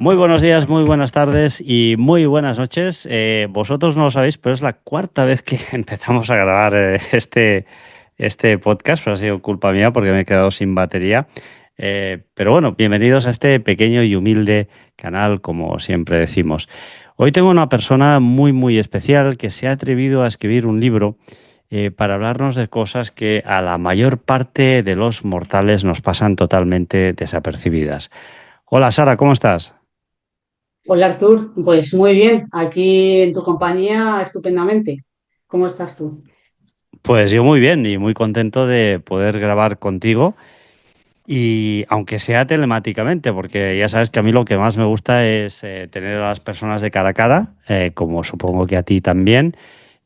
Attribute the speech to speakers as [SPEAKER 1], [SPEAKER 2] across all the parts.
[SPEAKER 1] Muy buenos días, muy buenas tardes y muy buenas noches. Vosotros no lo sabéis, pero es la cuarta vez que empezamos a grabar este podcast, pero ha sido culpa mía porque me he quedado sin batería. Pero bueno, bienvenidos a este pequeño y humilde canal, como siempre decimos. Hoy tengo una persona muy especial que se ha atrevido a escribir un libro para hablarnos de cosas que a la mayor parte de los mortales nos pasan totalmente desapercibidas. Hola Sara, ¿cómo estás?
[SPEAKER 2] Hola Artur, pues muy bien, aquí en tu compañía estupendamente. ¿Cómo estás tú?
[SPEAKER 1] Pues yo muy bien y muy contento de poder grabar contigo y aunque sea telemáticamente, porque ya sabes que a mí lo que más me gusta es tener a las personas de cara a cara, como supongo que a ti también,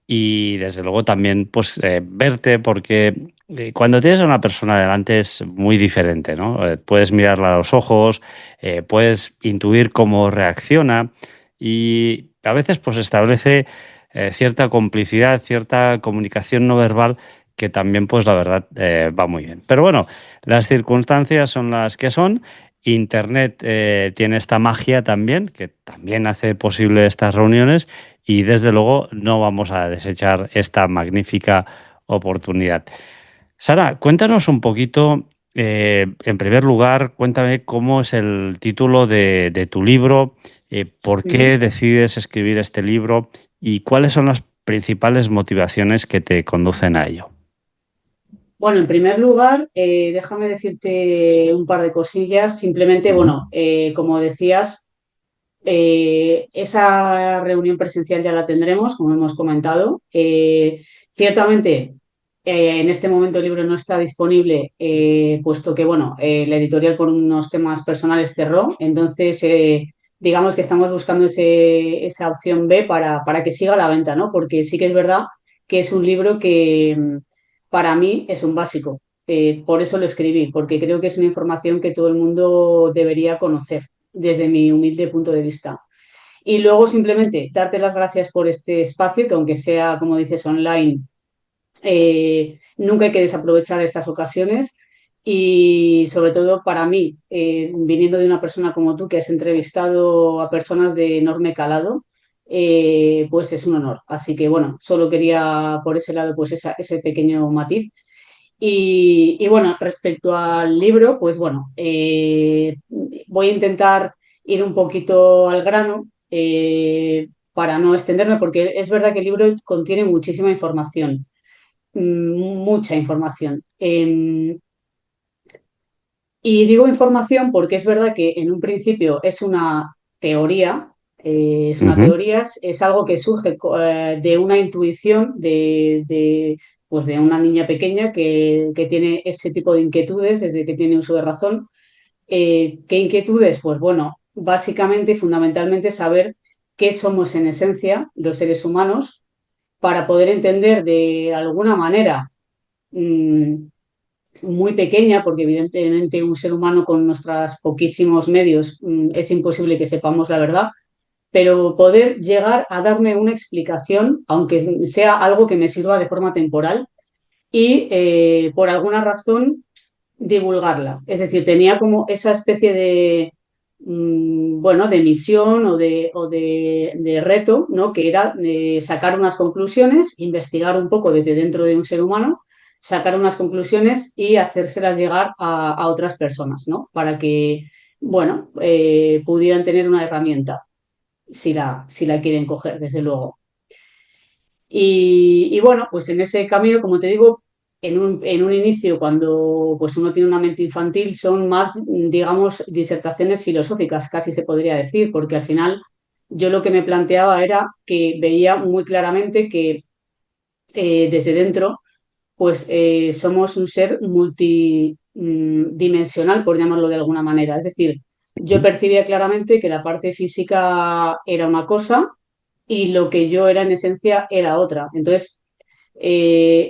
[SPEAKER 1] y desde luego también pues verte porque cuando tienes a una persona delante es muy diferente, ¿no? Puedes mirarla a los ojos, puedes intuir cómo reacciona y a veces pues establece cierta complicidad, cierta comunicación no verbal que también pues la verdad va muy bien. Pero bueno, las circunstancias son las que son. Internet tiene esta magia también, que también hace posible estas reuniones y desde luego no vamos a desechar esta magnífica oportunidad. Sara, cuéntanos un poquito, en primer lugar, cuéntame cómo es el título de tu libro, por
[SPEAKER 2] Ujú.
[SPEAKER 1] qué decides escribir este libro y cuáles son las principales motivaciones que te conducen a ello.
[SPEAKER 2] Bueno, en primer lugar, déjame decirte un par de cosillas. Simplemente,
[SPEAKER 1] Ujú.
[SPEAKER 2] bueno, como decías, esa reunión presencial ya la tendremos, como hemos comentado. Ciertamente, en este momento el libro no está disponible, puesto que, bueno, la editorial por unos temas personales cerró. Entonces, digamos que estamos buscando esa opción B para que siga a la venta, ¿no? Porque sí que es verdad que es un libro que para mí es un básico. Por eso lo escribí, porque creo que es una información que todo el mundo debería conocer desde mi humilde punto de vista. Y luego simplemente darte las gracias por este espacio, que aunque sea, como dices, online, nunca hay que desaprovechar estas ocasiones. Y sobre todo para mí, viniendo de una persona como tú, que has entrevistado a personas de enorme calado, pues es un honor. Así que bueno, solo quería por ese lado pues ese pequeño matiz. Y bueno, respecto al libro, pues bueno, voy a intentar ir un poquito al grano para no extenderme, porque es verdad que el libro contiene muchísima información, mucha información. Y digo información porque es verdad que en un principio es una teoría,
[SPEAKER 1] Ujú.
[SPEAKER 2] es algo que surge de una intuición pues de una niña pequeña que tiene ese tipo de inquietudes desde que tiene uso de razón. ¿Qué inquietudes? Pues bueno, básicamente y fundamentalmente saber qué somos en esencia los seres humanos para poder entender de alguna manera mm, muy pequeña, porque evidentemente un ser humano con nuestros poquísimos medios es imposible que sepamos la verdad, pero poder llegar a darme una explicación, aunque sea algo que me sirva de forma temporal, y por alguna razón divulgarla. Es decir, tenía como esa especie de, bueno, de misión de reto, ¿no? Que era sacar unas conclusiones, investigar un poco desde dentro de un ser humano, sacar unas conclusiones y hacérselas llegar a otras personas, ¿no? Para que, bueno, pudieran tener una herramienta, si la quieren coger, desde luego. Y bueno, pues en ese camino, como te digo, en un inicio, cuando pues uno tiene una mente infantil, son más, digamos, disertaciones filosóficas, casi se podría decir, porque al final yo lo que me planteaba era que veía muy claramente que desde dentro, pues somos un ser multidimensional, por llamarlo de alguna manera. Es decir, yo percibía claramente que la parte física era una cosa y lo que yo era en esencia era otra. Entonces,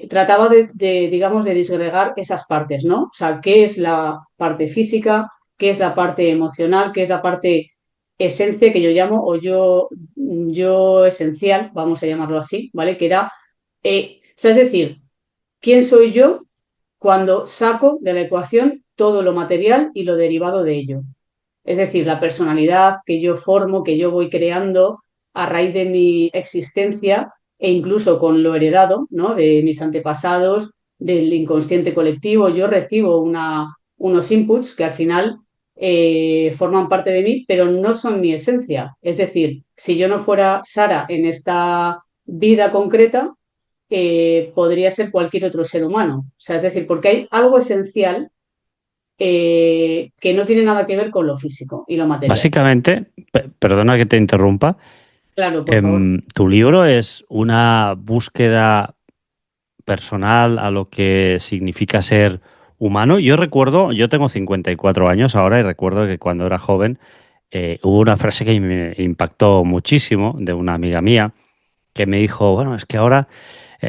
[SPEAKER 2] trataba digamos, de disgregar esas partes, ¿no? O sea, qué es la parte física, qué es la parte emocional, qué es la parte esencia que yo llamo, yo esencial, vamos a llamarlo así, ¿vale? Que era, o sea, es decir, ¿quién soy yo cuando saco de la ecuación todo lo material y lo derivado de ello? Es decir, la personalidad que yo formo, que yo voy creando a raíz de mi existencia e incluso con lo heredado, ¿no? De mis antepasados, del inconsciente colectivo. Yo recibo unos inputs que al final forman parte de mí, pero no son mi esencia. Es decir, si yo no fuera Sara en esta vida concreta, podría ser cualquier otro ser humano. O sea, es decir, porque hay algo esencial que no tiene nada que ver con lo físico y lo material.
[SPEAKER 1] Básicamente, perdona que te interrumpa,
[SPEAKER 2] Claro, por favor.
[SPEAKER 1] tu libro es una búsqueda personal a lo que significa ser humano. Yo recuerdo, yo tengo 54 años ahora y recuerdo que cuando era joven hubo una frase que me impactó muchísimo de una amiga mía que me dijo, bueno, es que ahora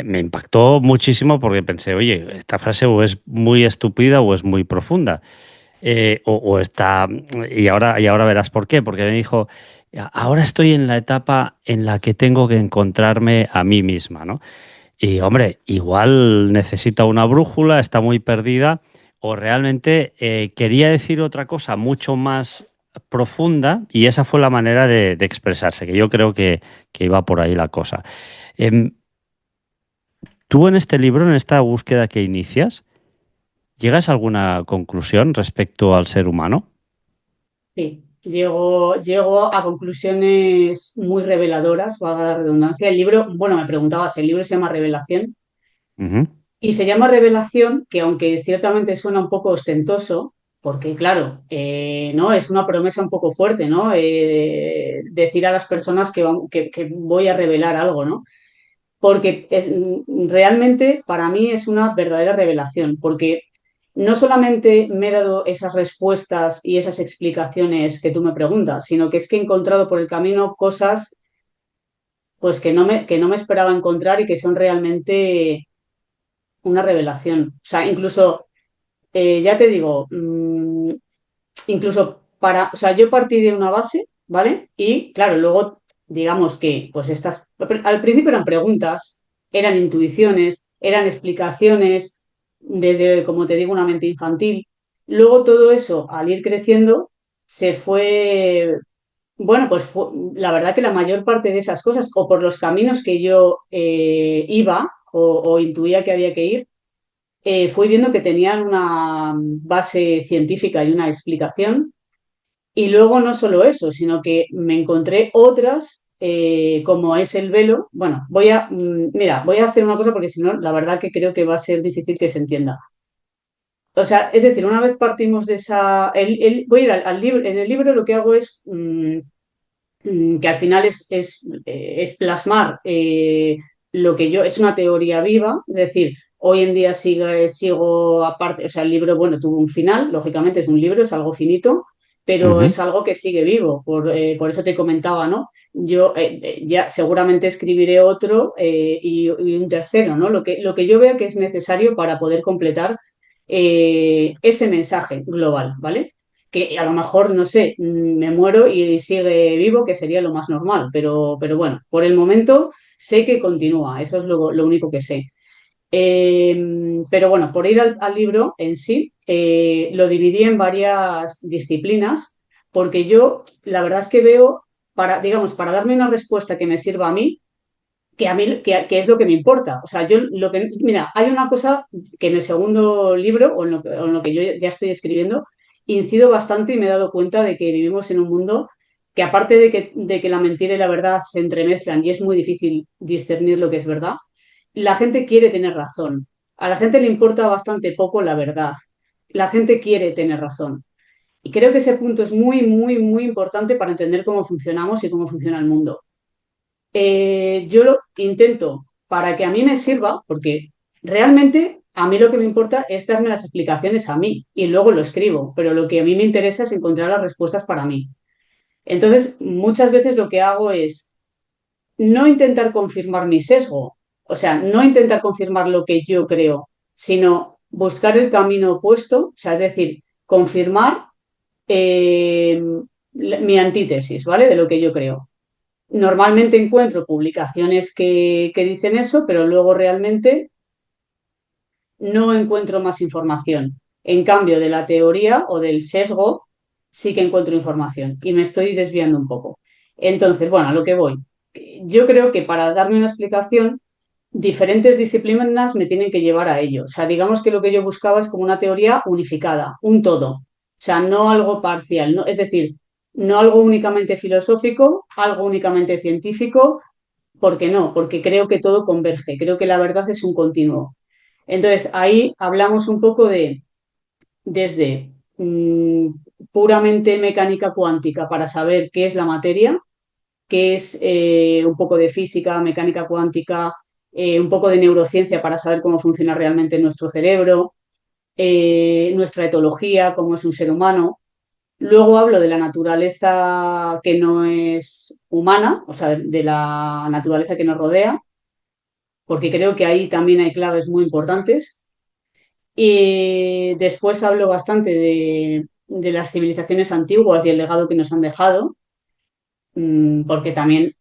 [SPEAKER 1] me impactó muchísimo porque pensé, oye, esta frase o es muy estúpida o es muy profunda. O está, y ahora verás por qué, porque me dijo, ahora estoy en la etapa en la que tengo que encontrarme a mí misma, ¿no? Y hombre, igual necesita una brújula, está muy perdida, o realmente quería decir otra cosa mucho más profunda, y esa fue la manera de expresarse, que yo creo que iba por ahí la cosa. Em, Tú en este libro, en esta búsqueda que inicias, ¿llegas a alguna conclusión respecto al ser humano?
[SPEAKER 2] Sí, llego a conclusiones muy reveladoras, valga la redundancia. El libro, bueno, me preguntabas, el libro se llama Revelación
[SPEAKER 1] Ujú,
[SPEAKER 2] y se llama Revelación, que aunque ciertamente suena un poco ostentoso, porque claro, no es una promesa un poco fuerte, ¿no? Decir a las personas que voy a revelar algo, ¿no? Porque realmente para mí es una verdadera revelación, porque no solamente me he dado esas respuestas y esas explicaciones que tú me preguntas, sino que es que he encontrado por el camino cosas pues que no me esperaba encontrar y que son realmente una revelación. O sea, incluso, ya te digo, incluso o sea, yo partí de una base, ¿vale? Y claro, luego, digamos que, pues al principio eran preguntas, eran intuiciones, eran explicaciones desde, como te digo, una mente infantil. Luego todo eso, al ir creciendo, se fue, bueno, pues la verdad que la mayor parte de esas cosas, o por los caminos que yo iba o intuía que había que ir, fui viendo que tenían una base científica y una explicación y luego no solo eso, sino que me encontré otras, como es el velo. Bueno, mira, voy a hacer una cosa porque si no, la verdad que creo que va a ser difícil que se entienda. O sea, es decir, una vez partimos de esa... voy a ir al libro, en el libro lo que hago es, que al final es plasmar lo que yo... Es una teoría viva, es decir, hoy en día sigo aparte, o sea, el libro, bueno, tuvo un final, lógicamente es un libro, es algo finito, pero
[SPEAKER 1] ujú.
[SPEAKER 2] es algo que sigue vivo, por eso te comentaba, ¿no? Yo ya seguramente escribiré otro y un tercero, ¿no? Lo que yo vea que es necesario para poder completar ese mensaje global, ¿vale? Que a lo mejor, no sé, me muero y sigue vivo, que sería lo más normal, pero bueno, por el momento sé que continúa, eso es lo único que sé. Pero bueno, por ir al libro en sí, lo dividí en varias disciplinas, porque yo la verdad es que veo, digamos, para darme una respuesta que me sirva a mí que es lo que me importa. O sea, mira, hay una cosa que en el segundo libro, o en lo que yo ya estoy escribiendo, incido bastante y me he dado cuenta de que vivimos en un mundo que aparte de que la mentira y la verdad se entremezclan y es muy difícil discernir lo que es verdad, la gente quiere tener razón. A la gente le importa bastante poco la verdad. La gente quiere tener razón. Y creo que ese punto es muy, muy, muy importante para entender cómo funcionamos y cómo funciona el mundo. Yo lo intento para que a mí me sirva, porque realmente a mí lo que me importa es darme las explicaciones a mí y luego lo escribo, pero lo que a mí me interesa es encontrar las respuestas para mí. Entonces, muchas veces lo que hago es no intentar confirmar mi sesgo, o sea, no intentar confirmar lo que yo creo, sino buscar el camino opuesto, o sea, es decir, confirmar eh, mi antítesis, ¿vale? De lo que yo creo. Normalmente encuentro publicaciones que dicen eso, pero luego realmente no encuentro más información. En cambio, de la teoría o del sesgo, sí que encuentro información y me estoy desviando un poco. Entonces, bueno, a lo que voy. Yo creo que para darme una explicación, diferentes disciplinas me tienen que llevar a ello. O sea, digamos que lo que yo buscaba es como una teoría unificada, un todo. O sea, no algo parcial, ¿no? Es decir, no algo únicamente filosófico, algo únicamente científico, ¿por qué no? Porque creo que todo converge, creo que la verdad es un continuo. Entonces, ahí hablamos un poco de desde puramente mecánica cuántica para saber qué es la materia, qué es un poco de física, mecánica cuántica, un poco de neurociencia para saber cómo funciona realmente nuestro cerebro, nuestra etología, cómo es un ser humano. Luego hablo de la naturaleza que no es humana, o sea, de la naturaleza que nos rodea, porque creo que ahí también hay claves muy importantes. Y después hablo bastante de las civilizaciones antiguas y el legado que nos han dejado, porque también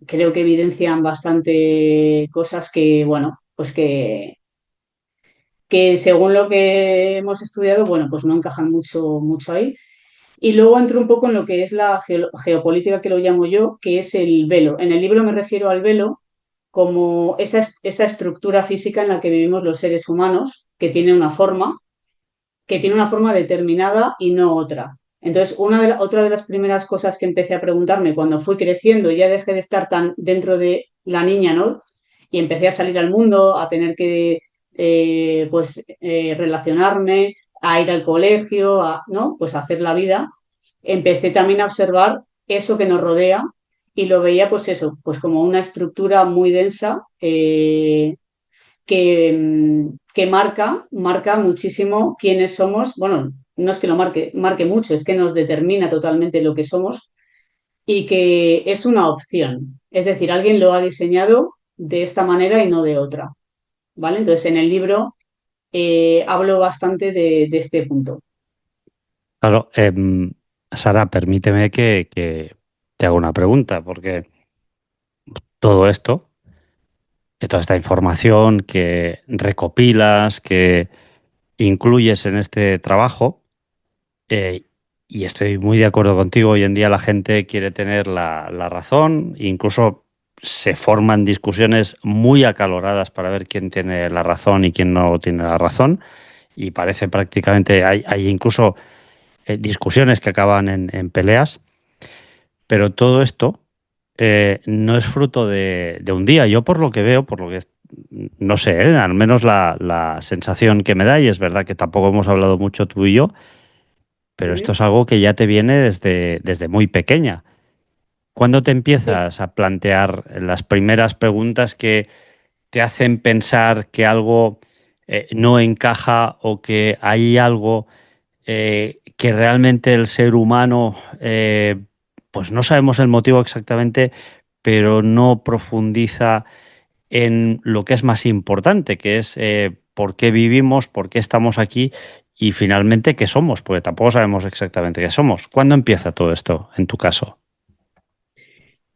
[SPEAKER 2] creo que evidencian bastante cosas que, bueno, pues que según lo que hemos estudiado, bueno, pues no encajan mucho, mucho ahí. Y luego entro un poco en lo que es la geopolítica, que lo llamo yo, que es el velo. En el libro me refiero al velo como esa estructura física en la que vivimos los seres humanos, que tiene una forma determinada y no otra. Entonces, otra de las primeras cosas que empecé a preguntarme cuando fui creciendo, ya dejé de estar tan dentro de la niña, ¿no? Y empecé a salir al mundo, a tener que, relacionarme, a ir al colegio, ¿no? Pues a hacer la vida. Empecé también a observar eso que nos rodea y lo veía, pues eso, pues como una estructura muy densa, que marca muchísimo quiénes somos. Bueno, no es que lo marque mucho, es que nos determina totalmente lo que somos y que es una opción. Es decir, alguien lo ha diseñado de esta manera y no de otra. ¿Vale? Entonces, en el libro hablo bastante de este punto.
[SPEAKER 1] Claro, Sara, permíteme que te haga una pregunta, porque todo esto, toda esta información que recopilas, que incluyes en este trabajo, eh, y estoy muy de acuerdo contigo, hoy en día la gente quiere tener la razón, incluso se forman discusiones muy acaloradas para ver quién tiene la razón y quién no tiene la razón, y parece prácticamente, hay incluso discusiones que acaban en peleas, pero todo esto no es fruto de un día. Yo por lo que veo, por lo que no sé, al menos la sensación que me da, y es verdad que tampoco hemos hablado mucho tú y yo, pero esto
[SPEAKER 2] Ujú.
[SPEAKER 1] es algo que ya te viene desde muy pequeña. ¿Cuándo te
[SPEAKER 2] Sí.
[SPEAKER 1] empiezas a plantear las primeras preguntas que te hacen pensar que algo no encaja o que hay algo que realmente el ser humano, pues no sabemos el motivo exactamente, pero no profundiza en lo que es más importante, que es por qué vivimos, por qué estamos aquí y finalmente qué somos, porque tampoco sabemos exactamente qué somos? ¿Cuándo empieza todo esto en tu caso?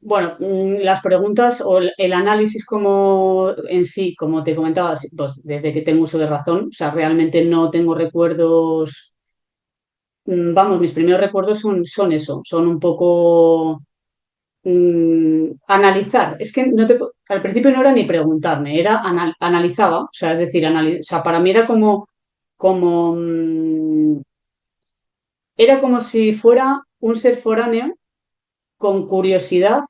[SPEAKER 2] Bueno, las preguntas o el análisis como en sí, como te comentaba, sí, pues desde que tengo uso de razón, o sea, realmente no tengo recuerdos. Vamos, mis primeros recuerdos son eso, son un poco analizar. Es que al principio no era ni preguntarme, era analizaba, o sea, es decir, o sea, para mí era como, era como si fuera un ser foráneo con curiosidad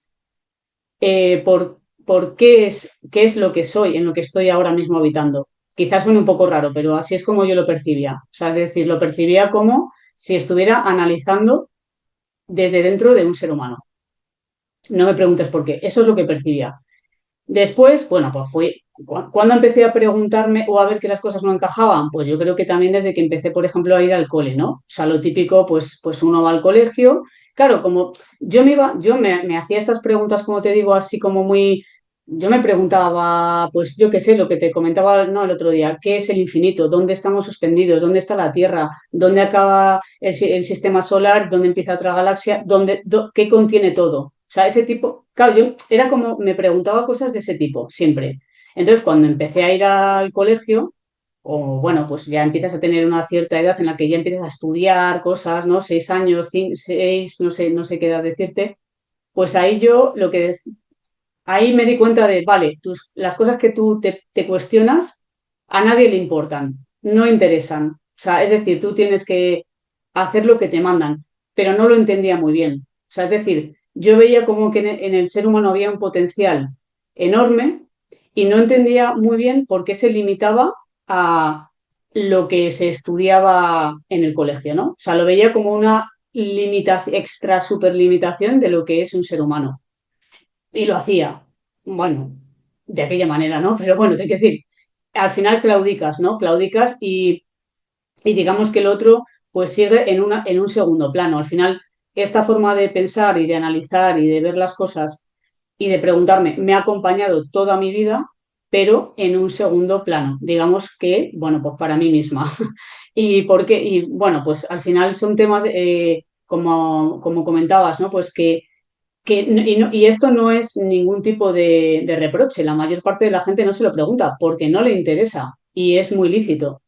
[SPEAKER 2] por qué es lo que soy, en lo que estoy ahora mismo habitando. Quizás suene un poco raro, pero así es como yo lo percibía. O sea, es decir, lo percibía como si estuviera analizando desde dentro de un ser humano. No me preguntes por qué, eso es lo que percibía. Después, bueno, pues cuando empecé a preguntarme o a ver que las cosas no encajaban, pues yo creo que también desde que empecé, por ejemplo, a ir al cole, ¿no? O sea, lo típico, pues uno va al colegio. Claro, como yo me hacía estas preguntas, como te digo, así como muy, yo me preguntaba, pues yo qué sé, lo que te comentaba, ¿no? El otro día, ¿qué es el infinito? ¿Dónde estamos suspendidos? ¿Dónde está la Tierra? ¿Dónde acaba el sistema solar? ¿Dónde empieza otra galaxia? ¿Qué contiene todo? O sea, ese tipo, claro, yo era como, me preguntaba cosas de ese tipo, siempre. Entonces, cuando empecé a ir al colegio bueno, pues ya empiezas a tener una cierta edad en la que ya empiezas a estudiar cosas, ¿no? 6 años, 6, no sé qué edad decirte, pues ahí yo ahí me di cuenta de, vale, las cosas que tú te cuestionas a nadie le importan, no interesan. O sea, es decir, tú tienes que hacer lo que te mandan, pero no lo entendía muy bien. O sea, es decir, yo veía como que en el ser humano había un potencial enorme y no entendía muy bien por qué se limitaba a lo que se estudiaba en el colegio, ¿no? O sea, lo veía como una limitación, extra superlimitación de lo que es un ser humano. Y lo hacía, bueno, de aquella manera, ¿no? Pero bueno, te quiero decir, al final claudicas, ¿no? Claudicas y digamos que el otro pues sigue en un segundo plano. Al final, esta forma de pensar y de analizar y de ver las cosas y de preguntarme me ha acompañado toda mi vida, pero en un segundo plano. Digamos que, bueno, pues para mí misma. ¿Y por qué? Y bueno, pues al final son temas, como comentabas, ¿no? Pues y esto no es ningún tipo de reproche. La mayor parte de la gente no se lo pregunta porque no le interesa y es muy lícito.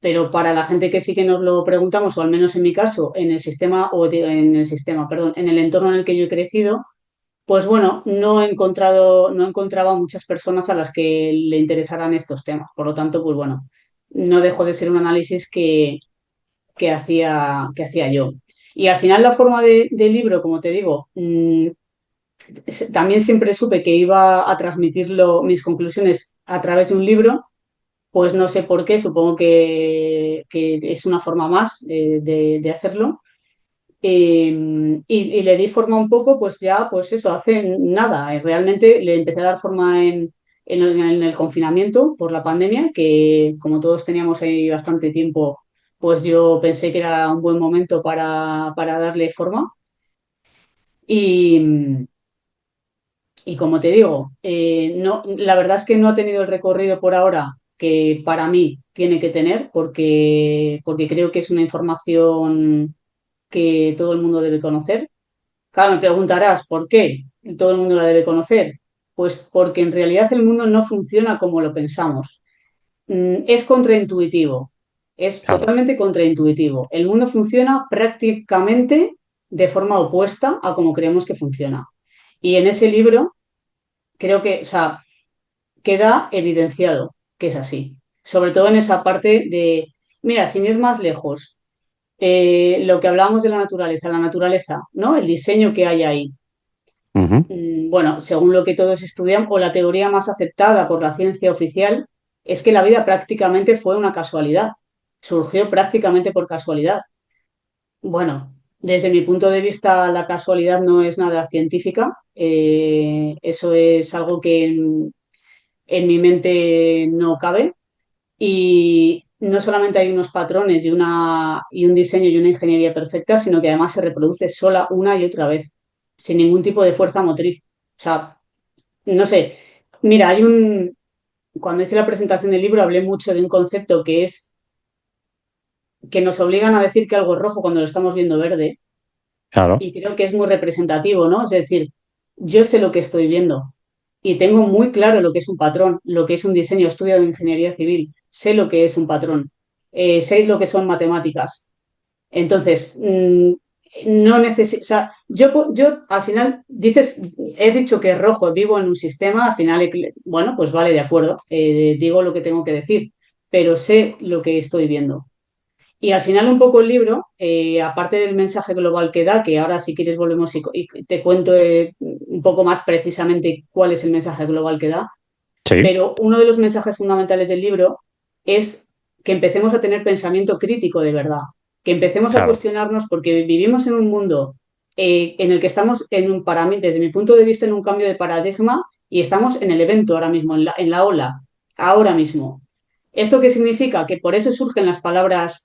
[SPEAKER 2] Pero para la gente que sí que nos lo preguntamos, o al menos en mi caso, en el sistema, en el sistema, perdón, en el entorno en el que yo he crecido, pues bueno, no encontraba muchas personas a las que le interesaran estos temas. Por lo tanto, pues bueno, no dejó de ser un análisis que hacía yo. Y al final la forma de libro, como te digo, también siempre supe que iba a transmitirlo, mis conclusiones a través de un libro, pues no sé por qué, supongo que es una forma más de hacerlo. Y le di forma un poco, pues ya, pues eso, hace nada. Realmente le empecé a dar forma en el confinamiento por la pandemia, que como todos teníamos ahí bastante tiempo, pues yo pensé que era un buen momento para darle forma. Y, y como te digo, no, la verdad es que no ha tenido el recorrido por ahora que para mí tiene que tener, porque creo que es una información que todo el mundo debe conocer. Claro, me preguntarás, ¿por qué todo el mundo la debe conocer? Pues porque en realidad el mundo no funciona como lo pensamos. Es contraintuitivo, es
[SPEAKER 1] Claro.
[SPEAKER 2] totalmente contraintuitivo. El mundo funciona prácticamente de forma opuesta a como creemos que funciona. Y en ese libro creo que, o sea, queda evidenciado que es así. Sobre todo en esa parte mira, sin ir más lejos, lo que hablábamos de la naturaleza, ¿no? El diseño que hay ahí.
[SPEAKER 1] Ujú.
[SPEAKER 2] Bueno, según lo que todos estudian, o la teoría más aceptada por la ciencia oficial, es que la vida prácticamente fue una casualidad. Surgió prácticamente por casualidad. Bueno, desde mi punto de vista, la casualidad no es nada científica. Eso es algo que en mi mente no cabe. Y no solamente hay unos patrones y un diseño y una ingeniería perfecta, sino que además se reproduce sola una y otra vez, sin ningún tipo de fuerza motriz. O sea, no sé. Mira, cuando hice la presentación del libro hablé mucho de un concepto que es que nos obligan a decir que algo es rojo cuando lo estamos viendo verde,
[SPEAKER 1] Claro.
[SPEAKER 2] y creo que es muy representativo, ¿no? Es decir, yo sé lo que estoy viendo y tengo muy claro lo que es un patrón, lo que es un diseño. He estudiado ingeniería civil, sé lo que es un patrón, sé lo que son matemáticas. Entonces, no necesito, o sea, yo al final he dicho que es rojo, vivo en un sistema, al final, bueno, pues vale, de acuerdo, digo lo que tengo que decir, pero sé lo que estoy viendo. Y al final un poco el libro, aparte del mensaje global que da, que ahora si quieres volvemos y te cuento un poco más precisamente cuál es el mensaje global que da,
[SPEAKER 1] Sí.
[SPEAKER 2] pero uno de los mensajes fundamentales del libro es que empecemos a tener pensamiento crítico de verdad, que empecemos a
[SPEAKER 1] Claro.
[SPEAKER 2] cuestionarnos porque vivimos en un mundo en el que estamos, para mí, desde mi punto de vista, en un cambio de paradigma y estamos en el evento ahora mismo, en la ola, ahora mismo. ¿Esto qué significa? Que por eso surgen las palabras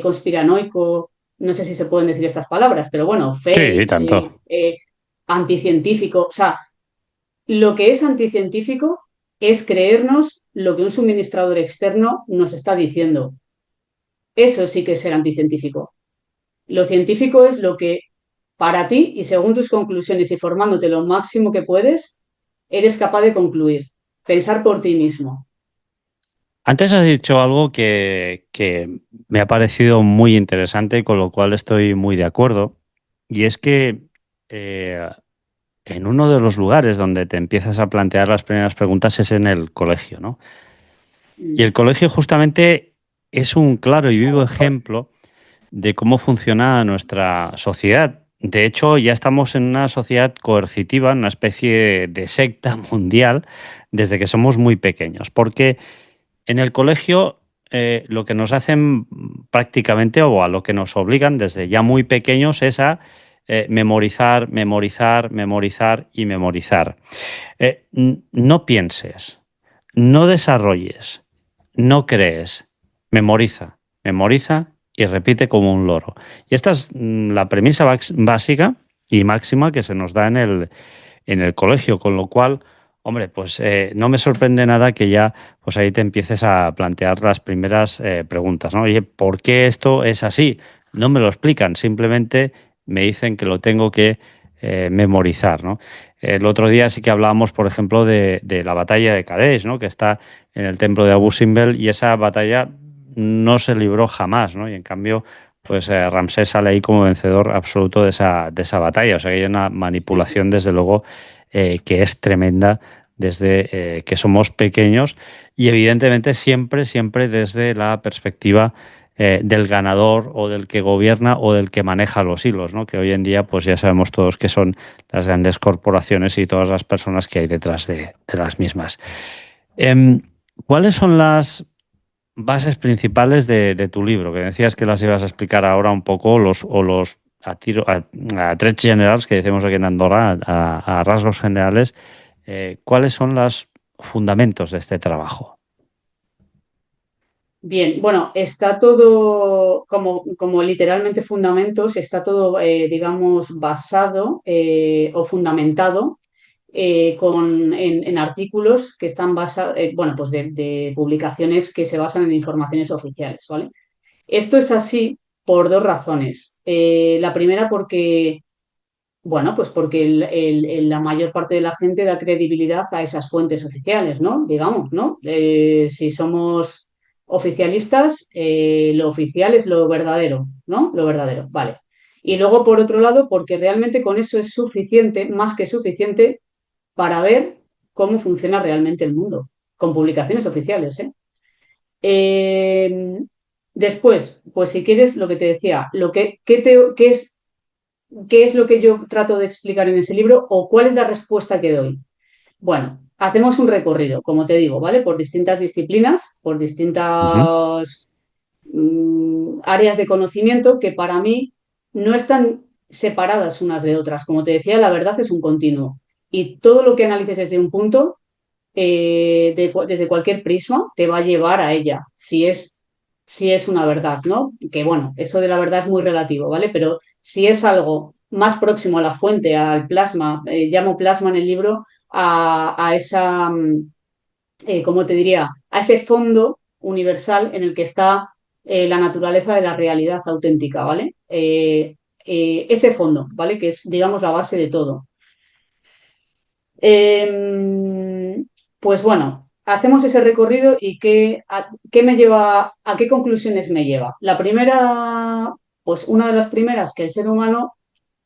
[SPEAKER 2] conspiranoico, no sé si se pueden decir estas palabras, pero bueno,
[SPEAKER 1] Sí,
[SPEAKER 2] fake,
[SPEAKER 1] tanto.
[SPEAKER 2] anticientífico, o sea, lo que es anticientífico es creernos lo que un suministrador externo nos está diciendo. Eso sí que es ser anticientífico. Lo científico es lo que para ti y según tus conclusiones y formándote lo máximo que puedes, eres capaz de concluir. Pensar por ti mismo.
[SPEAKER 1] Antes has dicho algo que me ha parecido muy interesante, con lo cual estoy muy de acuerdo, y es que eh, en uno de los lugares donde te empiezas a plantear las primeras preguntas es en el colegio, ¿no? Y
[SPEAKER 2] Mm,
[SPEAKER 1] el colegio justamente es un claro y vivo ejemplo de cómo funciona nuestra sociedad. De hecho, ya estamos en una sociedad coercitiva, en una especie de secta mundial, desde que somos muy pequeños, porque en el colegio lo que nos hacen prácticamente o a lo que nos obligan desde ya muy pequeños es a memorizar, memorizar, memorizar y memorizar. No pienses, no desarrolles, no crees, memoriza, memoriza y repite como un loro. Y esta es la premisa básica y máxima que se nos da en el colegio, con lo cual, hombre, pues no me sorprende nada que ya pues ahí te empieces a plantear las primeras preguntas, ¿no? Oye, ¿por qué esto es así? No me lo explican, simplemente me dicen que lo tengo que memorizar, ¿no? El otro día sí que hablábamos, por ejemplo, de la batalla de Kadesh, ¿no? Que está en el templo de Abu Simbel y esa batalla no se libró jamás, ¿no? Y en cambio, pues Ramsés sale ahí como vencedor absoluto de esa batalla. O sea que hay una manipulación, desde luego, que es tremenda desde que somos pequeños y evidentemente siempre, siempre desde la perspectiva del ganador o del que gobierna o del que maneja los hilos, ¿no? Que hoy en día pues ya sabemos todos que son las grandes corporaciones y todas las personas que hay detrás de las mismas. Em, ¿Cuáles son las bases principales de tu libro? Que decías que las ibas a explicar ahora un poco, los a trets generals, que decimos aquí en Andorra, a rasgos generales. ¿Cuáles son los fundamentos de este trabajo?
[SPEAKER 2] Bien, bueno, está todo como literalmente fundamentos, está todo, digamos, basado o fundamentado en artículos que están basados, bueno, pues de publicaciones que se basan en informaciones oficiales, ¿vale? Esto es así por dos razones. La primera porque, bueno, pues porque la mayor parte de la gente da credibilidad a esas fuentes oficiales, ¿no? Digamos, ¿no? Si somos oficialistas, lo oficial es lo verdadero, ¿no? Lo verdadero, vale. Y luego, por otro lado, porque realmente con eso es suficiente, más que suficiente, para ver cómo funciona realmente el mundo, con publicaciones oficiales, ¿eh? Eh, Después, pues si quieres, lo que te decía, qué es lo que yo trato de explicar en ese libro o cuál es la respuesta que doy. Bueno, hacemos un recorrido, como te digo, ¿vale? Por distintas disciplinas, por
[SPEAKER 1] Ujú.
[SPEAKER 2] distintas áreas de conocimiento que para mí no están separadas unas de otras. Como te decía, la verdad es un continuo. Y todo lo que analices desde un punto, desde cualquier prisma, te va a llevar a ella, si es una verdad, ¿no? Que bueno, eso de la verdad es muy relativo, ¿vale? Pero si es algo más próximo a la fuente, al plasma, llamo plasma en el libro, a esa, ¿cómo te diría? A ese fondo universal en el que está la naturaleza de la realidad auténtica, ¿vale? Ese fondo, ¿vale? Que es, digamos, la base de todo. Eh, pues bueno, hacemos ese recorrido y qué me lleva, a qué conclusiones me lleva. La primera, pues una de las primeras, que el ser humano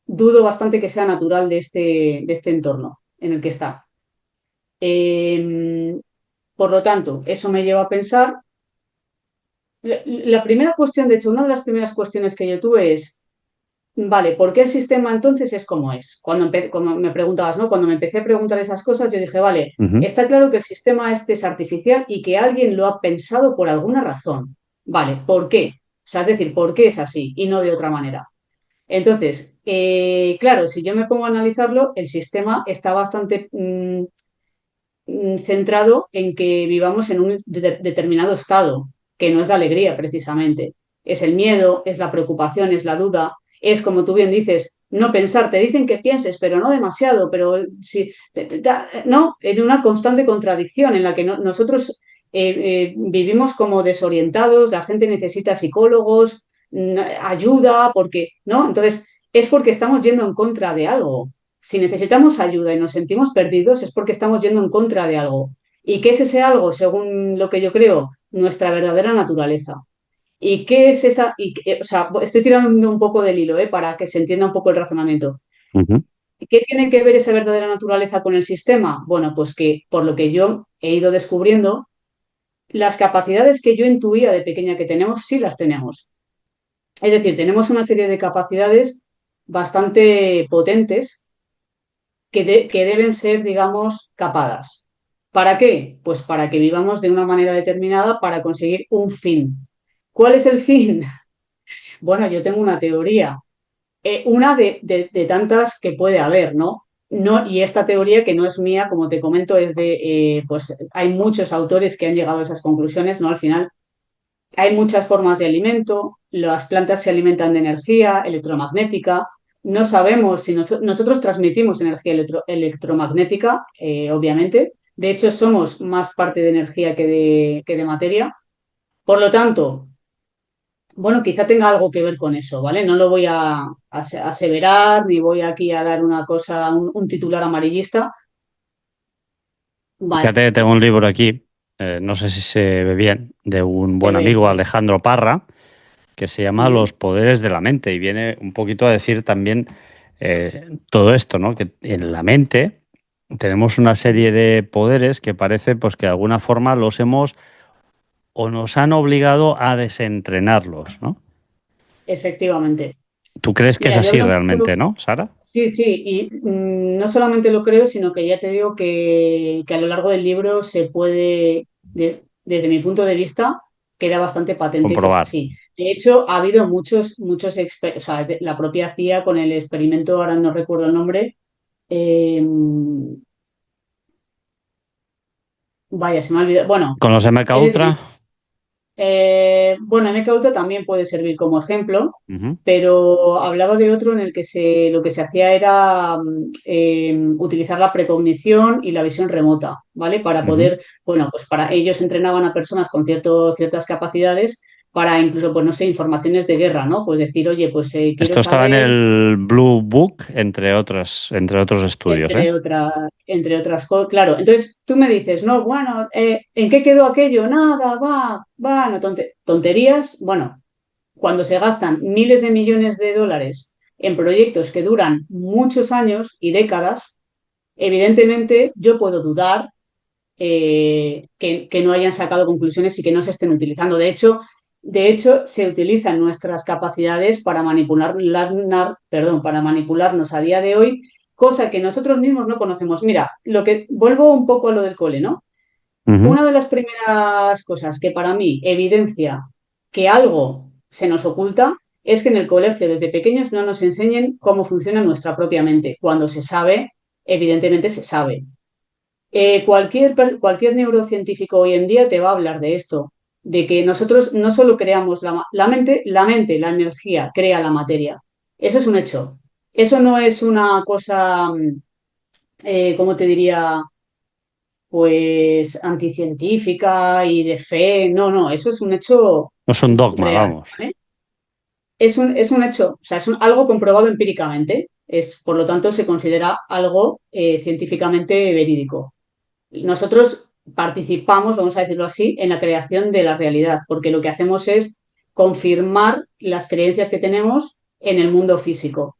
[SPEAKER 2] dudo bastante que sea natural de este entorno en el que está. Eh, por lo tanto, eso me lleva a pensar. La primera cuestión, de hecho, una de las primeras cuestiones que yo tuve es, vale, ¿por qué el sistema entonces es como es? Cuando me preguntabas, ¿no? Cuando me empecé a preguntar esas cosas, yo dije, vale,
[SPEAKER 1] Ujú.
[SPEAKER 2] está claro que el sistema este es artificial y que alguien lo ha pensado por alguna razón. Vale, ¿por qué? O sea, es decir, ¿por qué es así y no de otra manera? Entonces, claro, si yo me pongo a analizarlo, el sistema está bastante centrado en que vivamos en un determinado estado, que no es la alegría precisamente. Es el miedo, es la preocupación, es la duda, es como tú bien dices, no pensar, te dicen que pienses, pero no demasiado, pero si, no, en una constante contradicción en la que nosotros vivimos como desorientados, la gente necesita psicólogos, ayuda, porque, ¿no? Entonces, es porque estamos yendo en contra de algo. Si necesitamos ayuda y nos sentimos perdidos es porque estamos yendo en contra de algo. ¿Y qué es ese algo, según lo que yo creo? Nuestra verdadera naturaleza. ¿Y qué es esa? O sea, estoy tirando un poco del hilo, para que se entienda un poco el razonamiento.
[SPEAKER 1] Ujú.
[SPEAKER 2] ¿Qué tiene que ver esa verdadera naturaleza con el sistema? Bueno, pues que por lo que yo he ido descubriendo, las capacidades que yo intuía de pequeña que tenemos, sí las tenemos. Es decir, tenemos una serie de capacidades bastante potentes que deben ser, digamos, capadas. ¿Para qué? Pues para que vivamos de una manera determinada para conseguir un fin. ¿Cuál es el fin? Bueno, yo tengo una teoría, una de tantas que puede haber, ¿no? No, y esta teoría, que no es mía, como te comento, es pues hay muchos autores que han llegado a esas conclusiones, ¿no? Al final hay muchas formas de alimento, las plantas se alimentan de energía electromagnética, no sabemos si nosotros transmitimos energía electromagnética, obviamente, de hecho somos más parte de energía que de materia, por lo tanto, bueno, quizá tenga algo que ver con eso, ¿vale? No lo voy a aseverar ni voy aquí a dar una cosa, un titular amarillista. Vale,
[SPEAKER 1] Fíjate que tengo un libro aquí, no sé si se ve bien, de un
[SPEAKER 2] se
[SPEAKER 1] buen
[SPEAKER 2] ve,
[SPEAKER 1] amigo,
[SPEAKER 2] sí.
[SPEAKER 1] Alejandro Parra, que se llama
[SPEAKER 2] Ujú.
[SPEAKER 1] Los poderes de la mente y viene un poquito a decir también todo esto, ¿no? Que en la mente tenemos una serie de poderes que parece pues que de alguna forma los hemos o nos han obligado a desentrenarlos, ¿no?
[SPEAKER 2] Efectivamente.
[SPEAKER 1] ¿Tú crees que es
[SPEAKER 2] Mira, yo
[SPEAKER 1] así
[SPEAKER 2] hablo mucho.
[SPEAKER 1] realmente, no, Sara?
[SPEAKER 2] Sí, sí, y no solamente lo creo, sino que ya te digo que a lo largo del libro se puede, desde mi punto de vista, queda bastante patente que es
[SPEAKER 1] Comprobar.
[SPEAKER 2] así. De hecho, ha habido o sea, la propia CIA con el experimento, ahora no recuerdo el nombre, eh, vaya, se me ha olvidado. Bueno,
[SPEAKER 1] Con los MK
[SPEAKER 2] es
[SPEAKER 1] Ultra.
[SPEAKER 2] decir, bueno, MKUltra también puede servir como ejemplo,
[SPEAKER 1] Ujú,
[SPEAKER 2] pero hablaba de otro en el que lo que se hacía era utilizar la precognición y la visión remota, ¿vale? Para
[SPEAKER 1] ujú.
[SPEAKER 2] poder, bueno, pues para ellos entrenaban a personas con ciertas capacidades para incluso, pues no sé, informaciones de guerra, ¿no? Pues decir, oye, pues quiero
[SPEAKER 1] Esto estaba en
[SPEAKER 2] saber
[SPEAKER 1] el Blue Book, entre otros estudios, ¿eh?
[SPEAKER 2] entre otras cosas. Claro, entonces tú me dices, no, bueno, ¿en qué quedó aquello? Nada, va, no, tonterías. Bueno, cuando se gastan miles de millones de dólares en proyectos que duran muchos años y décadas, evidentemente yo puedo dudar que no hayan sacado conclusiones y que no se estén utilizando. De hecho, se utilizan nuestras capacidades para manipularnos a día de hoy, cosa que nosotros mismos no conocemos. Mira, vuelvo un poco a lo del cole, ¿no?
[SPEAKER 1] Ujú.
[SPEAKER 2] Una de las primeras cosas que para mí evidencia que algo se nos oculta es que en el colegio desde pequeños no nos enseñen cómo funciona nuestra propia mente. Cuando se sabe, evidentemente se sabe. Cualquier neurocientífico hoy en día te va a hablar de esto, de que nosotros no solo creamos la mente, la energía crea la materia. Eso es un hecho. Eso no es una cosa, ¿cómo te diría? Pues anticientífica y de fe. No, no, eso es un hecho
[SPEAKER 1] No es un dogma,
[SPEAKER 2] real,
[SPEAKER 1] vamos.
[SPEAKER 2] ¿vale? Es un hecho, o sea, algo comprobado empíricamente. Por lo tanto, se considera algo científicamente verídico. Nosotros participamos, vamos a decirlo así, en la creación de la realidad, porque lo que hacemos es confirmar las creencias que tenemos en el mundo físico.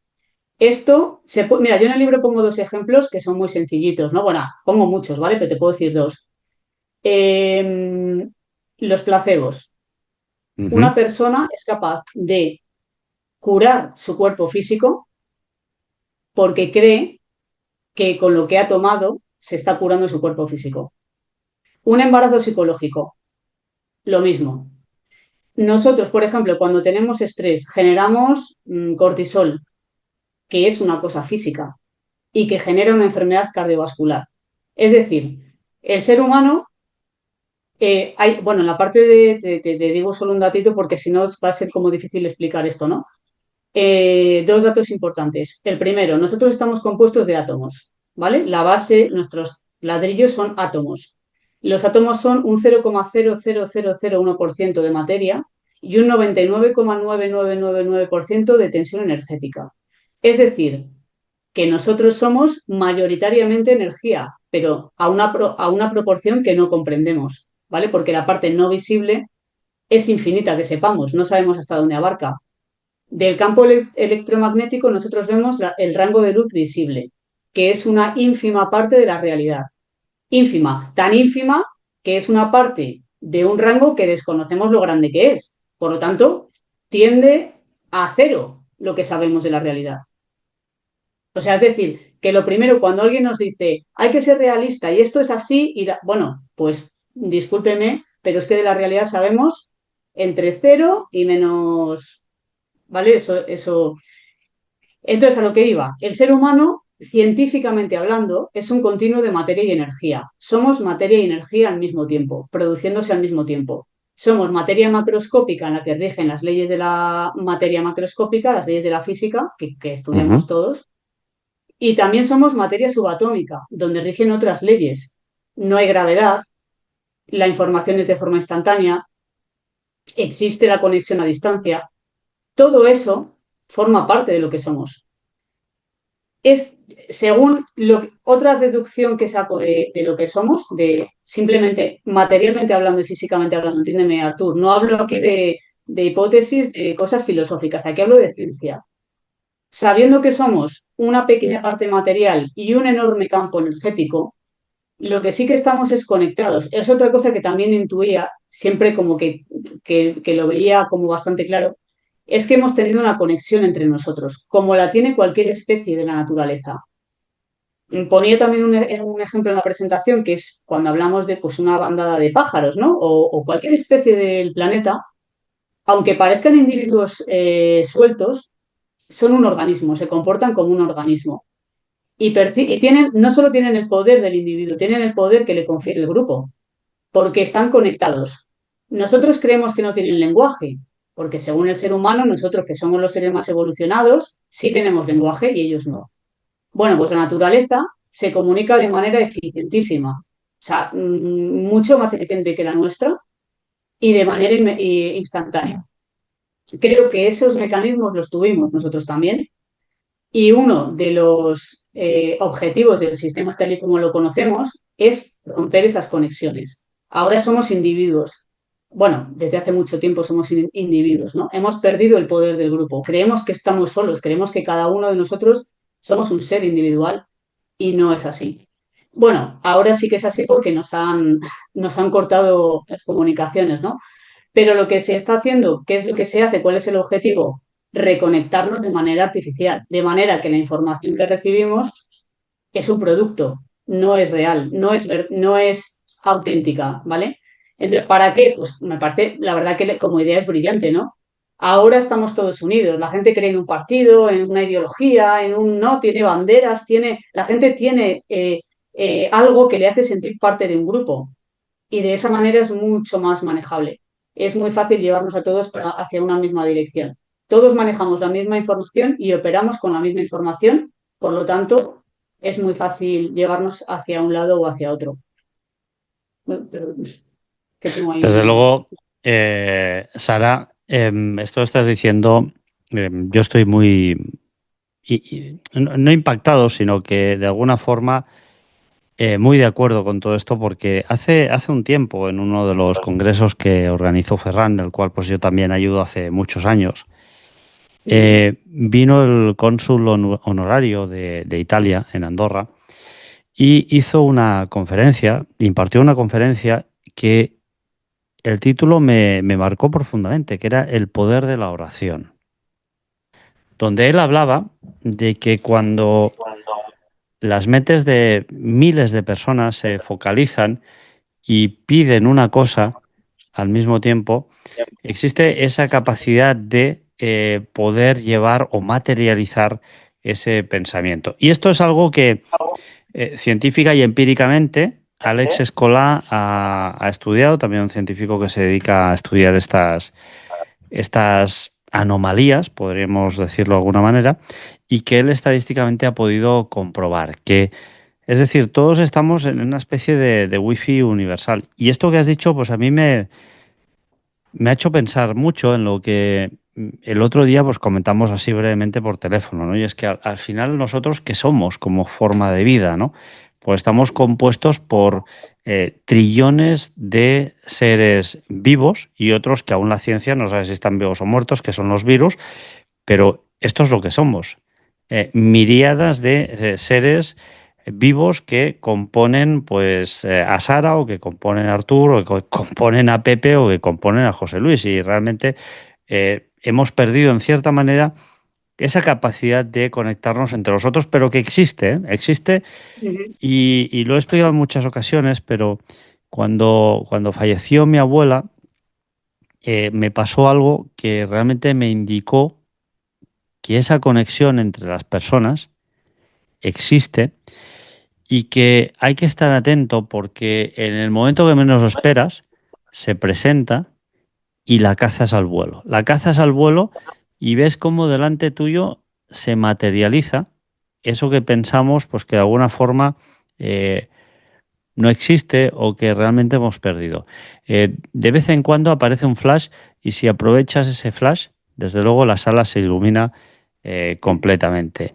[SPEAKER 2] Mira, yo en el libro pongo dos ejemplos que son muy sencillitos, ¿no? Bueno, pongo muchos, ¿vale? Pero te puedo decir dos. Los placebos.
[SPEAKER 1] Ujú.
[SPEAKER 2] Una persona es capaz de curar su cuerpo físico porque cree que con lo que ha tomado se está curando su cuerpo físico. Un embarazo psicológico, lo mismo. Nosotros, por ejemplo, cuando tenemos estrés, generamos cortisol, que es una cosa física y que genera una enfermedad cardiovascular. Es decir, el ser humano, bueno, en la parte te digo solo un datito porque si no va a ser como difícil explicar esto, ¿no? Dos datos importantes. El primero, nosotros estamos compuestos de átomos, ¿vale? La base, nuestros ladrillos son átomos. Los átomos son un 0,00001% de materia y un 99,9999% de tensión energética. Es decir, que nosotros somos mayoritariamente energía. pero a una proporción que no comprendemos, ¿vale? Porque la parte no visible es infinita, que sepamos, no sabemos hasta dónde abarca. Del campo electromagnético nosotros vemos el rango de luz visible, que es una ínfima parte de la realidad. Ínfima, tan ínfima que es una parte de un rango que desconocemos lo grande que es. Por lo tanto, tiende a cero lo que sabemos de la realidad. O sea, es decir, que lo primero, cuando alguien nos dice hay que ser realista y esto es así, bueno, pues discúlpeme, pero es que de la realidad sabemos entre cero y menos, ¿vale? Eso. Entonces, a lo que iba, el ser humano, científicamente hablando, es un continuo de materia y energía. Somos materia y energía al mismo tiempo, produciéndose al mismo tiempo. Somos materia macroscópica en la que rigen las leyes de la materia macroscópica, las leyes de la física, que estudiamos
[SPEAKER 1] Ujú.
[SPEAKER 2] todos, y también somos materia subatómica, donde rigen otras leyes. No hay gravedad, la información es de forma instantánea, existe la conexión a distancia. Todo eso forma parte de lo que somos. Es, según otra deducción que saco de lo que somos, de simplemente materialmente hablando y físicamente hablando, entiéndeme, Artur, no hablo aquí de hipótesis, de cosas filosóficas, aquí hablo de ciencia. Sabiendo que somos una pequeña parte material y un enorme campo energético, lo que sí que estamos es conectados. Es otra cosa que también intuía, siempre como que lo veía como bastante claro, es que hemos tenido una conexión entre nosotros, como la tiene cualquier especie de la naturaleza. Ponía también un ejemplo en la presentación, que es cuando hablamos de pues, una bandada de pájaros, ¿no? O cualquier especie del planeta, aunque parezcan individuos sueltos, son un organismo, se comportan como un organismo. Y tienen, no solo tienen el poder del individuo, tienen el poder que le confiere el grupo, porque están conectados. Nosotros creemos que no tienen lenguaje, porque según el ser humano, nosotros que somos los seres más evolucionados, sí tenemos lenguaje y ellos no. Bueno, pues la naturaleza se comunica de manera eficientísima, o sea, mucho más eficiente que la nuestra y de manera instantánea. Creo que esos mecanismos los tuvimos nosotros también y uno de los objetivos del sistema tal y como lo conocemos es romper esas conexiones. Ahora somos individuos. Bueno, desde hace mucho tiempo somos individuos, ¿no? Hemos perdido el poder del grupo. Creemos que estamos solos, creemos que cada uno de nosotros somos un ser individual y no es así. Bueno, ahora sí que es así porque nos han cortado las comunicaciones, ¿no? Pero lo que se está haciendo, ¿qué es lo que se hace? ¿Cuál es el objetivo? Reconectarnos de manera artificial, de manera que la información que recibimos es un producto, no es real, no es auténtica, ¿vale? Entonces, ¿para qué? Pues me parece, la verdad que como idea es brillante, ¿no? Ahora estamos todos unidos, la gente cree en un partido, en una ideología, no, tiene banderas, la gente tiene algo que le hace sentir parte de un grupo y de esa manera es mucho más manejable. Es muy fácil llevarnos a todos hacia una misma dirección. Todos manejamos la misma información y operamos con la misma información, por lo tanto, es muy fácil llevarnos hacia un lado o hacia otro. Bueno, pero, ¿qué tengo ahí?
[SPEAKER 1] Desde luego, Sara, esto estás diciendo, yo estoy muy, no impactado, sino que de alguna forma muy de acuerdo con todo esto, porque hace un tiempo, en uno de los congresos que organizó Ferran, del cual pues yo también ayudo hace muchos años,
[SPEAKER 2] Ujú.
[SPEAKER 1] vino el cónsul honorario de Italia, en Andorra, y hizo una conferencia, impartió una conferencia que el título me marcó profundamente, que era El poder de la oración, donde él hablaba de que cuando las mentes de miles de personas se focalizan y piden una cosa al mismo tiempo, existe esa capacidad de poder llevar o materializar ese pensamiento. Y esto es algo que científica y empíricamente Alex Escola ha estudiado, también un científico que se dedica a estudiar estas anomalías, podríamos decirlo de alguna manera, y que él estadísticamente ha podido comprobar que, es decir, todos estamos en una especie de wifi universal. Y esto que has dicho, pues a mí me ha hecho pensar mucho en lo que el otro día pues comentamos así brevemente por teléfono, ¿no? Y es que al final nosotros, ¿qué somos como forma de vida, ¿no? Pues estamos compuestos por trillones de seres vivos y otros que aún la ciencia no sabe si están vivos o muertos, que son los virus, pero esto es lo que somos. Miríadas de seres vivos que componen pues a Sara o que componen a Arturo o que componen a Pepe o que componen a José Luis y realmente hemos perdido en cierta manera esa capacidad de conectarnos entre nosotros, pero que existe, ¿eh? Existe
[SPEAKER 2] Ujú,
[SPEAKER 1] y lo he explicado en muchas ocasiones, pero cuando falleció mi abuela, me pasó algo que realmente me indicó que esa conexión entre las personas existe y que hay que estar atento porque en el momento que menos lo esperas, se presenta y la cazas al vuelo. La cazas al vuelo y ves cómo delante tuyo se materializa eso que pensamos, pues que de alguna forma eh, no existe o que realmente hemos perdido. De vez en cuando aparece un flash y si aprovechas ese flash, desde luego la sala se ilumina completamente.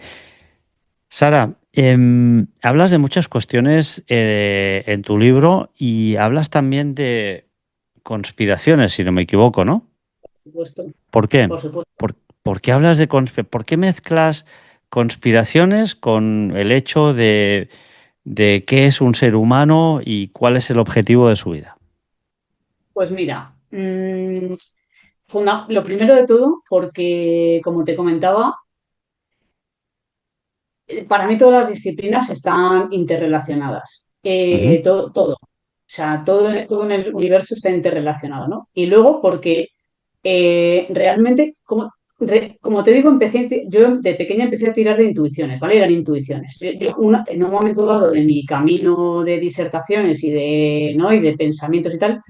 [SPEAKER 1] Sara, hablas de muchas cuestiones en tu libro y hablas también de conspiraciones, si no me equivoco, ¿no?
[SPEAKER 2] por supuesto,
[SPEAKER 1] ¿Por qué?
[SPEAKER 2] por supuesto.
[SPEAKER 1] ¿Por qué hablas de por qué mezclas conspiraciones con el hecho de qué es un ser humano y cuál es el objetivo de su vida?
[SPEAKER 2] Pues mira, lo primero de todo, porque como te comentaba, para mí todas las disciplinas están interrelacionadas.
[SPEAKER 1] Ujú,
[SPEAKER 2] Todo. O sea, todo en el universo está interrelacionado, ¿no? Y luego porque realmente, como te digo, yo de pequeña empecé a tirar de intuiciones, ¿vale? Eran intuiciones. En un momento dado de mi camino de disertaciones y de pensamientos y tal,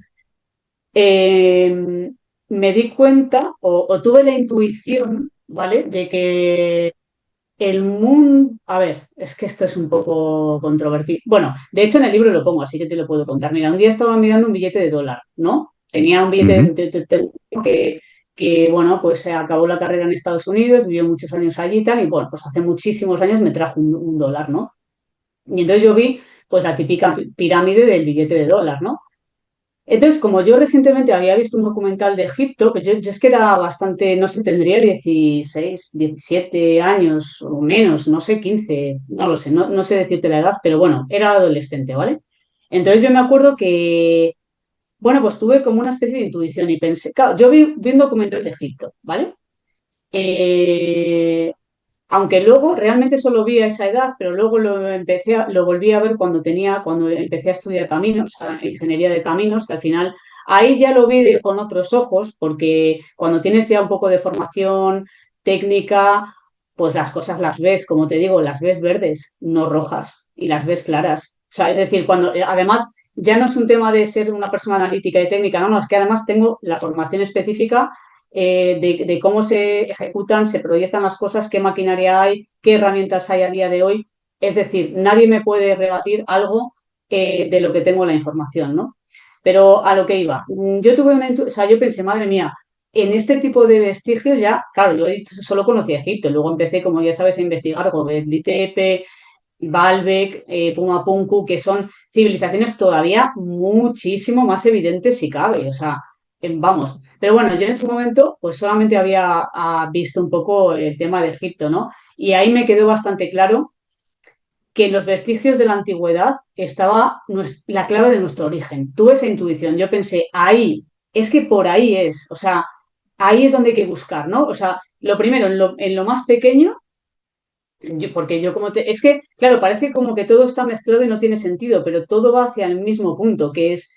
[SPEAKER 2] eh, me di cuenta o tuve la intuición, ¿vale? De que el mundo, a ver, es que esto es un poco controvertido. Bueno, de hecho en el libro lo pongo, así que te lo puedo contar. Mira, un día estaba mirando un billete de dólar, ¿no? Tenía un billete
[SPEAKER 1] ujú.
[SPEAKER 2] bueno, pues se acabó la carrera en Estados Unidos, vivió muchos años allí y tal, y bueno, pues hace muchísimos años me trajo un dólar, ¿no? Y entonces yo vi, pues la típica pirámide del billete de dólar, ¿no? Entonces, como yo recientemente había visto un documental de Egipto, pues yo es que era bastante, no sé, tendría 16, 17 años o menos, no sé, 15, no lo sé, no sé decirte la edad, pero bueno, era adolescente, ¿vale? Entonces yo me acuerdo que, bueno, pues tuve como una especie de intuición y pensé, claro, yo vi un documental de Egipto, ¿vale? Eh, aunque luego realmente solo vi a esa edad, pero luego lo volví a ver cuando empecé a estudiar caminos, o sea, ingeniería de caminos, que al final ahí ya lo vi con otros ojos, porque cuando tienes ya un poco de formación técnica, pues las cosas las ves, como te digo, las ves verdes, no rojas, y las ves claras. O sea, es decir, además ya no es un tema de ser una persona analítica y técnica, no, es que además tengo la formación específica de cómo se ejecutan, se proyectan las cosas, qué maquinaria hay, qué herramientas hay a día de hoy. Es decir, nadie me puede rebatir algo de lo que tengo la información, ¿no? Pero a lo que iba, o sea, yo pensé, madre mía, en este tipo de vestigios ya, claro, yo solo conocía Egipto, luego empecé, como ya sabes, a investigar Göbekli Tepe, Baalbek, Pumapunku, que son civilizaciones todavía muchísimo más evidentes si cabe, o sea, vamos. Pero bueno, yo en ese momento pues solamente había visto un poco el tema de Egipto, ¿no? Y ahí me quedó bastante claro que en los vestigios de la antigüedad estaba la clave de nuestro origen. Tuve esa intuición, yo pensé, ahí, es que por ahí es, o sea, ahí es donde hay que buscar, ¿no? O sea, lo primero, en lo más pequeño porque yo es que, claro, parece como que todo está mezclado y no tiene sentido, pero todo va hacia el mismo punto, que es,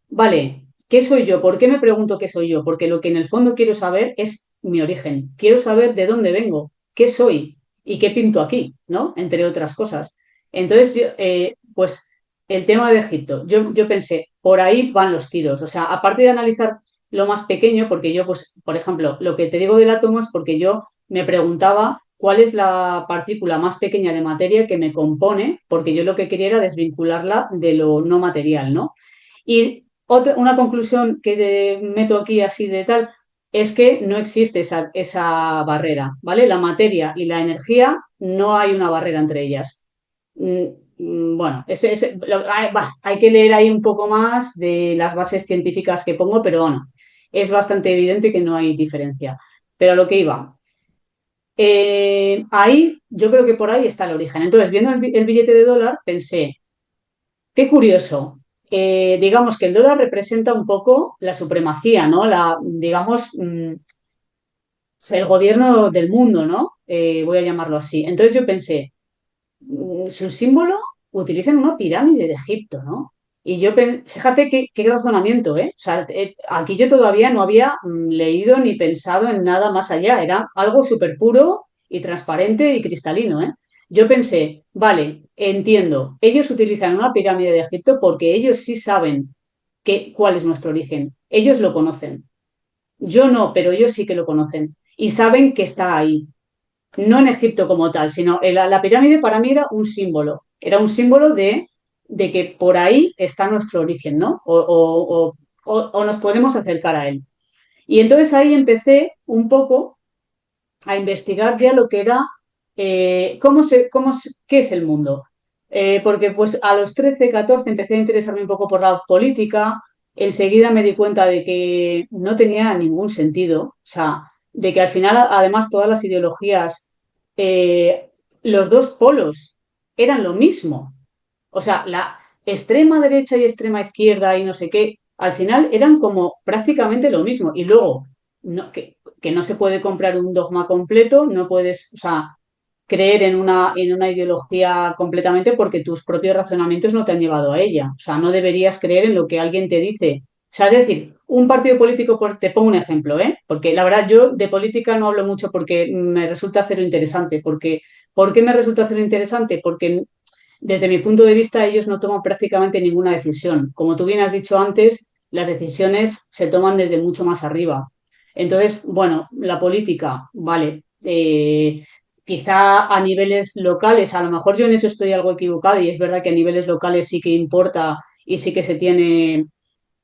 [SPEAKER 2] vale, ¿qué soy yo? ¿Por qué me pregunto qué soy yo? Porque lo que en el fondo quiero saber es mi origen. Quiero saber de dónde vengo, qué soy y qué pinto aquí, ¿no? Entre otras cosas. Entonces, pues el tema de Egipto, yo pensé, por ahí van los tiros. O sea, aparte de analizar lo más pequeño, porque yo, pues, por ejemplo, lo que te digo del átomo es porque yo me preguntaba cuál es la partícula más pequeña de materia que me compone, porque yo lo que quería era desvincularla de lo no material, ¿no? Y una conclusión que meto aquí así de tal es que no existe esa barrera, ¿vale? La materia y la energía no hay una barrera entre ellas. Mm, Bueno, hay que leer ahí un poco más de las bases científicas que pongo, pero bueno, es bastante evidente que no hay diferencia. Pero a lo que iba, ahí yo creo que por ahí está el origen. Entonces, viendo el billete de dólar, pensé, qué curioso. Digamos que el dólar representa un poco la supremacía, ¿no? Digamos, el gobierno del mundo, ¿no? Voy a llamarlo así. Entonces yo pensé, su símbolo utilizan una pirámide de Egipto, ¿no? Y fíjate qué razonamiento, ¿eh? O sea, aquí yo todavía no había leído ni pensado en nada más allá, era algo súper puro y transparente y cristalino, ¿eh? Yo pensé, vale, entiendo, ellos utilizan una pirámide de Egipto porque ellos sí saben cuál es nuestro origen, ellos lo conocen. Yo no, pero ellos sí que lo conocen y saben que está ahí, no en Egipto como tal, sino la pirámide para mí era un símbolo de que por ahí está nuestro origen, ¿no? O nos podemos acercar a él. Y entonces ahí empecé un poco a investigar ya lo que era, qué es el mundo. Porque pues a los 13 14 empecé a interesarme un poco por la política, enseguida me di cuenta de que no tenía ningún sentido, o sea, de que al final además todas las ideologías, eh, los dos polos eran lo mismo. O sea, la extrema derecha y extrema izquierda y no sé qué, al final eran como prácticamente lo mismo. Y luego, que no se puede comprar un dogma completo, no puedes, o sea, creer en una ideología completamente porque tus propios razonamientos no te han llevado a ella. O sea, no deberías creer en lo que alguien te dice. O sea, es decir, un partido político, te pongo un ejemplo, ¿eh? Porque la verdad yo de política no hablo mucho porque me resulta cero interesante. ¿Por qué me resulta cero interesante? Porque desde mi punto de vista ellos no toman prácticamente ninguna decisión. Como tú bien has dicho antes, las decisiones se toman desde mucho más arriba. Entonces, bueno, la política, vale, quizá a niveles locales, a lo mejor yo en eso estoy algo equivocada y es verdad que a niveles locales sí que importa y sí que se tiene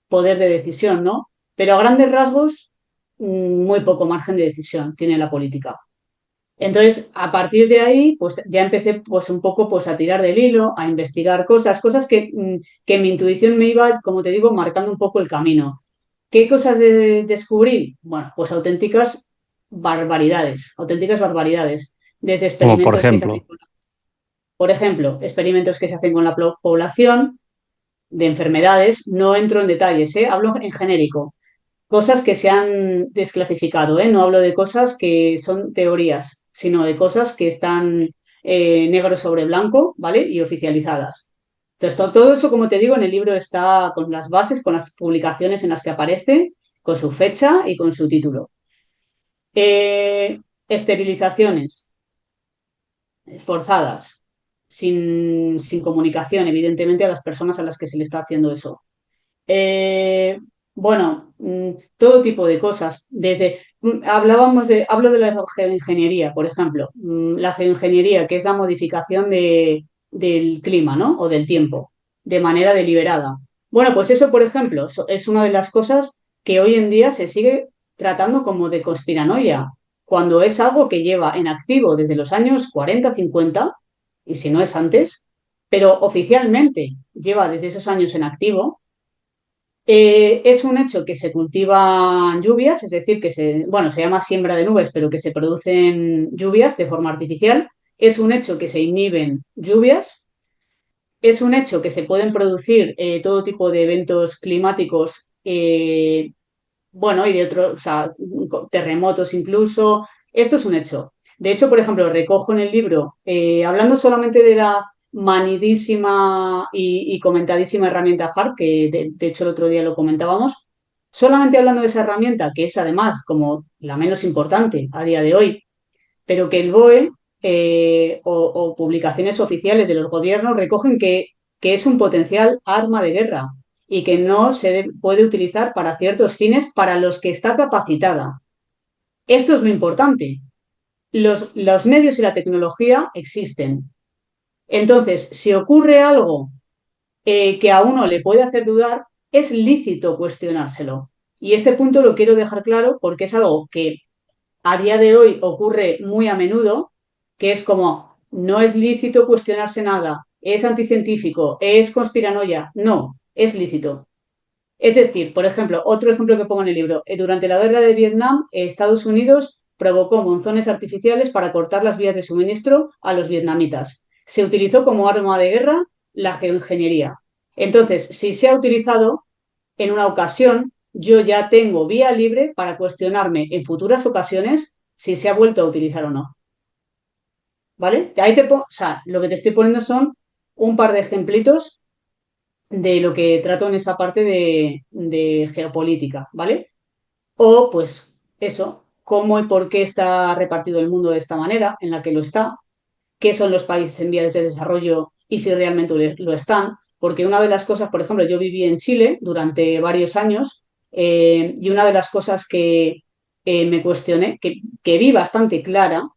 [SPEAKER 2] poder de decisión, ¿no? Pero a grandes rasgos, muy poco margen de decisión tiene la política. Entonces, a partir de ahí, pues ya empecé pues un poco pues a tirar del hilo, a investigar cosas que mi intuición me iba, como te digo, marcando un poco el camino. ¿Qué cosas descubrí? Bueno, pues auténticas barbaridades, desde
[SPEAKER 1] Como por
[SPEAKER 2] experimentos que se hacen
[SPEAKER 1] ejemplo.
[SPEAKER 2] por ejemplo, experimentos que se hacen con la población de enfermedades, no entro en detalles, ¿eh? Hablo en genérico, cosas que se han desclasificado, ¿eh? No hablo de cosas que son teorías, sino de cosas que están negro sobre blanco, ¿vale? Y oficializadas. Entonces, todo eso, como te digo, en el libro está con las bases, con las publicaciones en las que aparece, con su fecha y con su título. Esterilizaciones forzadas, sin comunicación, evidentemente, a las personas a las que se le está haciendo eso. Eh, bueno, todo tipo de cosas. Hablo de la geoingeniería, por ejemplo. La geoingeniería, que es la modificación del clima, ¿no? O del tiempo, de manera deliberada. Bueno, pues eso, por ejemplo, es una de las cosas que hoy en día se sigue tratando como de conspiranoia, cuando es algo que lleva en activo desde los años 40, 50, y si no es antes, pero oficialmente lleva desde esos años en activo. Es un hecho que se cultivan lluvias, es decir, bueno, se llama siembra de nubes, pero que se producen lluvias de forma artificial. Es un hecho que se inhiben lluvias. Es un hecho que se pueden producir todo tipo de eventos climáticos, bueno, y de otros, o sea, terremotos incluso. Esto es un hecho. De hecho, por ejemplo, recojo en el libro, hablando solamente de la manidísima y comentadísima herramienta HARP, que de hecho el otro día lo comentábamos, solamente hablando de esa herramienta, que es además como la menos importante a día de hoy, pero que el BOE o publicaciones oficiales de los gobiernos recogen que es un potencial arma de guerra y que no puede utilizar para ciertos fines para los que está capacitada. Esto es lo importante. Los medios y la tecnología existen. Entonces, si ocurre algo que a uno le puede hacer dudar, es lícito cuestionárselo. Y este punto lo quiero dejar claro porque es algo que a día de hoy ocurre muy a menudo, que es como no es lícito cuestionarse nada es anticientífico, es conspiranoia. No, es lícito. Es decir, por ejemplo, otro ejemplo que pongo en el libro, durante la guerra de Vietnam, Estados Unidos provocó monzones artificiales para cortar las vías de suministro a los vietnamitas. Se utilizó como arma de guerra la geoingeniería. Entonces, si se ha utilizado en una ocasión, yo ya tengo vía libre para cuestionarme en futuras ocasiones si se ha vuelto a utilizar o no. ¿Vale? O sea, lo que te estoy poniendo son un par de ejemplitos de lo que trato en esa parte de geopolítica, ¿vale? O, pues, eso, cómo y por qué está repartido el mundo de esta manera, en la que lo está, qué son los países en vías de desarrollo y si realmente lo están. Porque una de las cosas, por ejemplo, yo viví en Chile durante varios años y una de las cosas que me cuestioné, que vi bastante clara,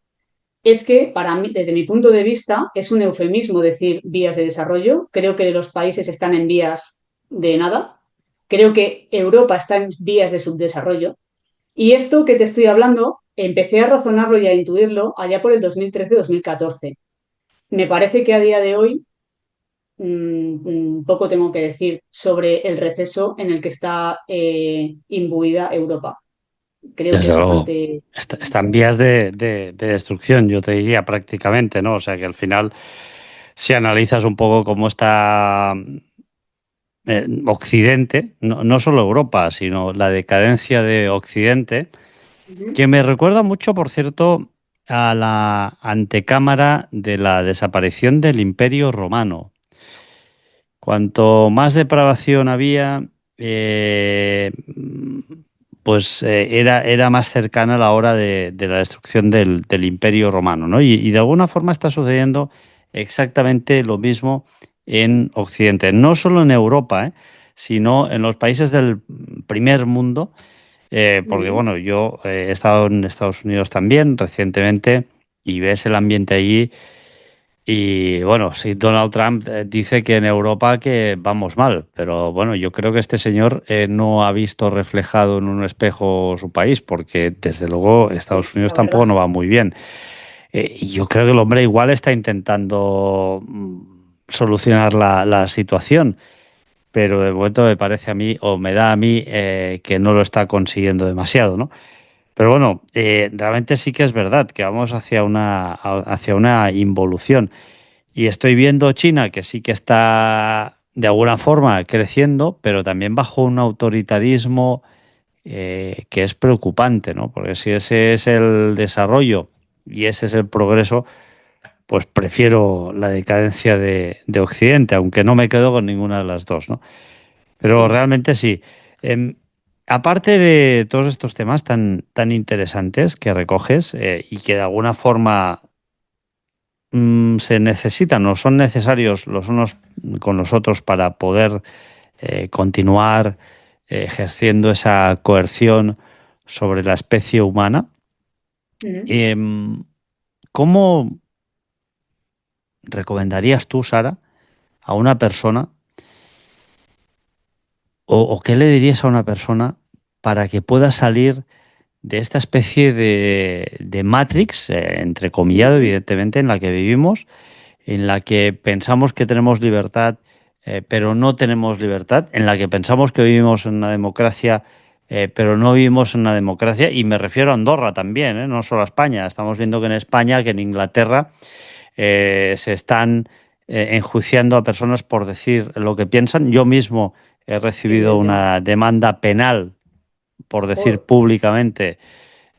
[SPEAKER 2] es que para mí, desde mi punto de vista, es un eufemismo decir vías de desarrollo. Creo que los países están en vías de nada. Creo que Europa está en vías de subdesarrollo. Y esto que te estoy hablando, empecé a razonarlo y a intuirlo allá por el 2013-2014. Me parece que a día de hoy poco tengo que decir sobre el receso en el que está imbuida Europa. Creo que es
[SPEAKER 1] Desde luego.
[SPEAKER 2] bastante...
[SPEAKER 1] Está en vías de destrucción, yo te diría prácticamente, ¿no? O sea que al final, si analizas un poco cómo está Occidente, no solo Europa, sino la decadencia de Occidente,
[SPEAKER 2] Ujú,
[SPEAKER 1] que me recuerda mucho, por cierto, a la antecámara de la desaparición del Imperio Romano. Cuanto más depravación había, pues era más cercana la hora de la destrucción del Imperio Romano, ¿no? Y de alguna forma está sucediendo exactamente lo mismo en Occidente, no solo en Europa, sino en los países del primer mundo, porque
[SPEAKER 2] ujú.
[SPEAKER 1] bueno, yo he estado en Estados Unidos también recientemente y ves el ambiente allí. Y bueno, sí, Donald Trump dice que en Europa que vamos mal, pero bueno, yo creo que este señor no ha visto reflejado en un espejo su país, porque desde luego Estados Unidos
[SPEAKER 2] La verdad.
[SPEAKER 1] tampoco no va muy bien. Y yo creo que el hombre igual está intentando solucionar la situación, pero de momento me parece a mí, o me da a mí, que no lo está consiguiendo demasiado, ¿no? Pero bueno, realmente sí que es verdad que vamos hacia una involución. Y estoy viendo China que sí que está de alguna forma creciendo, pero también bajo un autoritarismo que es preocupante, ¿no? Porque si ese es el desarrollo y ese es el progreso, pues prefiero la decadencia de Occidente, aunque no me quedo con ninguna de las dos, ¿no? Pero
[SPEAKER 2] Sí.
[SPEAKER 1] realmente sí. Em, Aparte de todos estos temas tan interesantes que recoges y que de alguna forma se necesitan o son necesarios los unos con los otros para poder continuar ejerciendo esa coerción sobre la especie humana.
[SPEAKER 2] Ujú.
[SPEAKER 1] Em, ¿Cómo recomendarías tú, Sara, a una persona o qué le dirías a una persona para que pueda salir de esta especie de Matrix, entrecomillado,
[SPEAKER 2] Ujú.
[SPEAKER 1] evidentemente, en la que vivimos, en la que pensamos que tenemos libertad, pero no tenemos libertad, en la que pensamos que vivimos en una democracia, pero no vivimos en una democracia, y me refiero a Andorra también, no solo a España. Estamos viendo que en España, que en Inglaterra, se están enjuiciando a personas por decir lo que piensan. Yo mismo he
[SPEAKER 2] Ese es
[SPEAKER 1] recibido
[SPEAKER 2] el tema.
[SPEAKER 1] una demanda penal por decir
[SPEAKER 2] Joder.
[SPEAKER 1] públicamente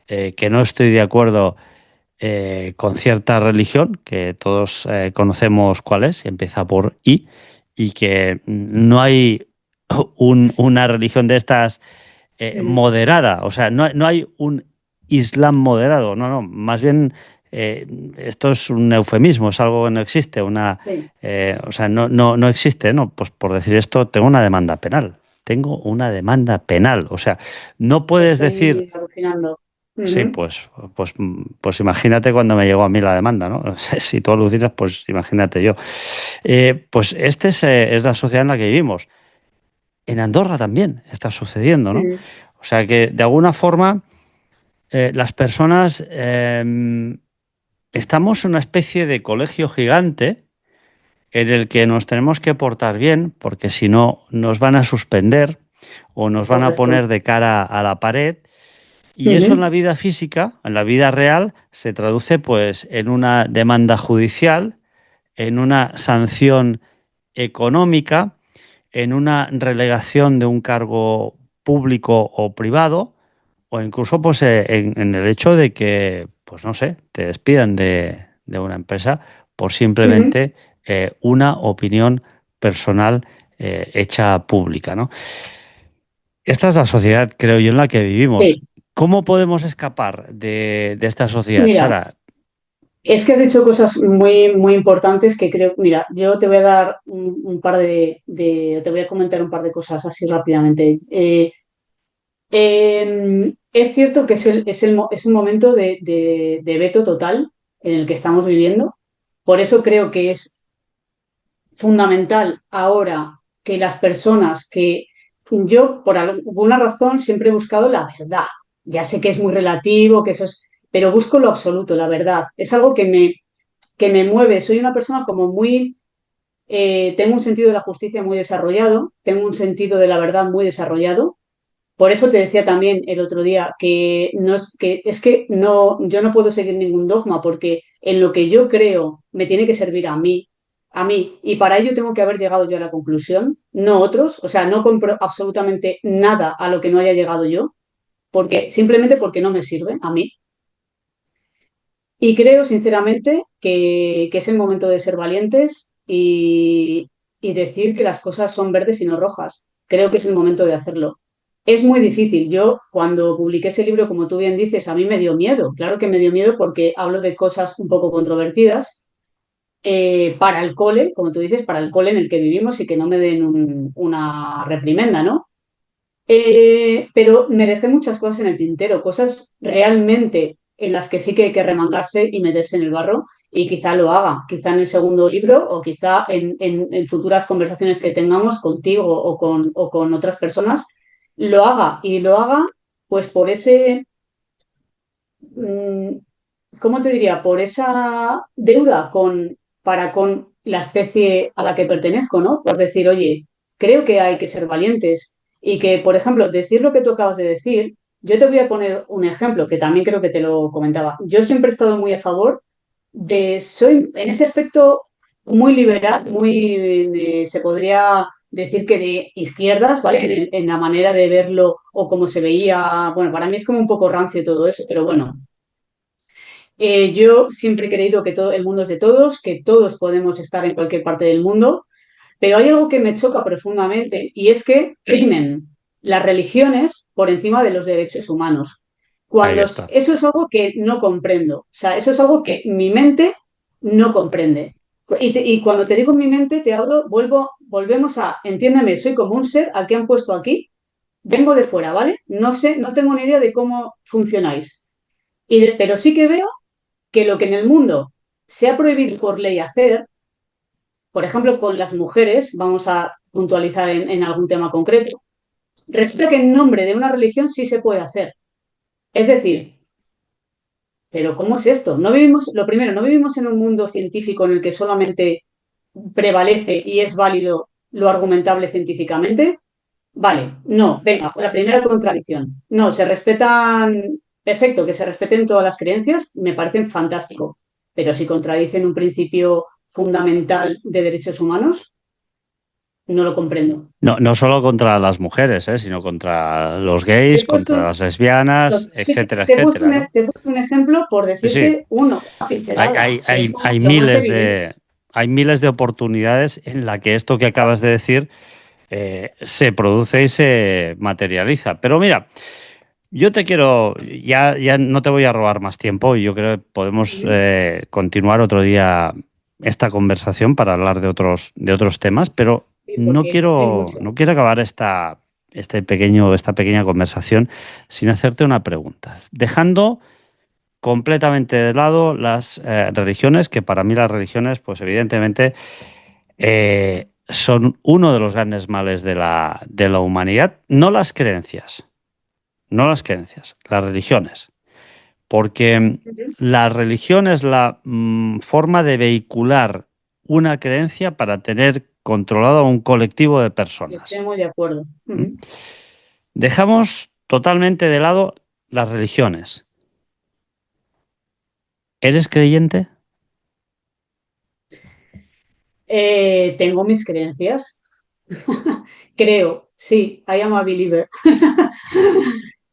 [SPEAKER 1] que no estoy de acuerdo con cierta religión, que todos conocemos cuál es, empieza por I, y que no hay una religión de estas
[SPEAKER 2] Ujú.
[SPEAKER 1] moderada, o sea, no hay un Islam moderado, no, más bien eh, esto es un eufemismo, es algo que no existe,
[SPEAKER 2] Sí.
[SPEAKER 1] o sea, no existe, ¿no? Pues por decir esto, tengo una demanda penal, o sea, no puedes decir.
[SPEAKER 2] Estoy alucinando.
[SPEAKER 1] Sí,
[SPEAKER 2] Ujú.
[SPEAKER 1] pues imagínate cuando me llegó a mí la demanda, ¿no? Si tú alucinas, pues imagínate yo. Pues es la sociedad en la que vivimos. En Andorra también está sucediendo, ¿no?
[SPEAKER 2] Ujú.
[SPEAKER 1] O sea que de alguna forma las personas estamos en una especie de colegio gigante en el que nos tenemos que portar bien, porque si no nos van a suspender o nos van a
[SPEAKER 2] correcto.
[SPEAKER 1] poner de cara a la pared. Y eso en la
[SPEAKER 2] Ujú,
[SPEAKER 1] vida física, en la vida real, se traduce pues en una demanda judicial, en una sanción económica, en una relegación de un cargo público o privado, o incluso pues en el hecho de que, pues no sé, te despidan de una empresa por
[SPEAKER 2] ujú.
[SPEAKER 1] simplemente una opinión personal hecha pública, ¿no? Esta es la sociedad, creo yo, en la que vivimos.
[SPEAKER 2] Sí,
[SPEAKER 1] ¿Cómo podemos escapar de esta sociedad,
[SPEAKER 2] mira,
[SPEAKER 1] Sara?
[SPEAKER 2] es que has dicho cosas muy, muy importantes que creo, mira, yo te voy a dar un par te voy a comentar un par de cosas así rápidamente. Es cierto que es un momento de veto total en el que estamos viviendo. Por eso creo que es fundamental ahora que las personas que yo, por alguna razón, siempre he buscado la verdad. Ya sé que es muy relativo, que eso es, pero busco lo absoluto, la verdad. Es algo que me mueve. Soy una persona como muy, tengo un sentido de la justicia muy desarrollado, tengo un sentido de la verdad muy desarrollado. Por eso te decía también el otro día que es que no, yo no puedo seguir ningún dogma porque en lo que yo creo me tiene que servir a mí, y para ello tengo que haber llegado yo a la conclusión, no otros, o sea, no compro absolutamente nada a lo que no haya llegado yo, porque simplemente porque no me sirve a mí. Y creo sinceramente que es el momento de ser valientes y decir que las cosas son verdes y no rojas. Creo que es el momento de hacerlo. Es muy difícil. Yo, cuando publiqué ese libro, como tú bien dices, a mí me dio miedo. Claro que me dio miedo porque hablo de cosas un poco controvertidas para el cole, como tú dices, para el cole en el que vivimos y que no me den una reprimenda, ¿no? Pero me dejé muchas cosas en el tintero, cosas realmente en las que sí que hay que remangarse y meterse en el barro, y quizá lo haga, quizá en el segundo libro o quizá en futuras conversaciones que tengamos contigo o con otras personas, lo haga y lo haga pues por ese, mm, ¿cómo te diría? Por esa deuda para con la especie a la que pertenezco, ¿no? Por decir, oye, creo que hay que ser valientes y que, por ejemplo, decir lo que tú acabas de decir, yo te voy a poner un ejemplo que también creo que te lo comentaba. Yo siempre he estado muy a favor soy en ese aspecto muy liberal, se podría decir que de izquierdas, ¿vale? En la manera de verlo o cómo se veía, bueno, para mí es como un poco rancio todo eso, pero bueno, yo siempre he creído que todo el mundo es de todos, que todos podemos estar en cualquier parte del mundo, pero hay algo que me choca profundamente y es que primen las religiones por encima de los derechos humanos.
[SPEAKER 1] Ahí está.
[SPEAKER 2] Eso es algo que no comprendo, o sea, eso es algo que mi mente no comprende. Y cuando te digo mi mente, te hablo, volvemos a, entiéndeme, soy como un ser al que han puesto aquí, vengo de fuera, ¿vale? No sé, no tengo ni idea de cómo funcionáis. Pero sí que veo que lo que en el mundo se ha prohibido por ley hacer, por ejemplo, con las mujeres, vamos a puntualizar en algún tema concreto, resulta que en nombre de una religión sí se puede hacer. Es decir, pero ¿cómo es esto? No vivimos, lo primero, no vivimos en un mundo científico en el que solamente prevalece y es válido lo argumentable científicamente. Vale, no, venga, la primera contradicción. No, se respetan, perfecto, que se respeten todas las creencias, me parecen fantástico, pero si contradicen un principio fundamental de derechos humanos, no lo comprendo.
[SPEAKER 1] No, no solo contra las mujeres, sino contra los
[SPEAKER 2] Te
[SPEAKER 1] gays,
[SPEAKER 2] he puesto,
[SPEAKER 1] contra las lesbianas,
[SPEAKER 2] sí, sí,
[SPEAKER 1] etcétera, etcétera, ¿no?
[SPEAKER 2] te he puesto un ejemplo por
[SPEAKER 1] Sí, sí.
[SPEAKER 2] decirte uno, una pincelada, que es como
[SPEAKER 1] Hay
[SPEAKER 2] lo más evidente.
[SPEAKER 1] hay miles de oportunidades en la que esto que acabas de decir se produce y se materializa. Pero mira, yo te quiero, ya no te voy a robar más tiempo y yo creo que podemos
[SPEAKER 2] Ujú.
[SPEAKER 1] continuar otro día esta conversación para hablar de otros temas, pero
[SPEAKER 2] Sí, porque hay mucho.
[SPEAKER 1] no quiero acabar esta pequeña conversación sin hacerte una pregunta. Dejando completamente de lado las religiones, que para mí las religiones, pues evidentemente, son uno de los grandes males de la humanidad, no las creencias, no las creencias, las religiones, porque
[SPEAKER 2] Ujú.
[SPEAKER 1] la religión es la forma de vehicular una creencia para tener controlado a un colectivo de
[SPEAKER 2] Estoy
[SPEAKER 1] personas.
[SPEAKER 2] muy de acuerdo.
[SPEAKER 1] ¿Mm? Dejamos totalmente de lado las religiones. ¿Eres creyente?
[SPEAKER 2] Tengo mis creencias. Creo, sí, I am a believer.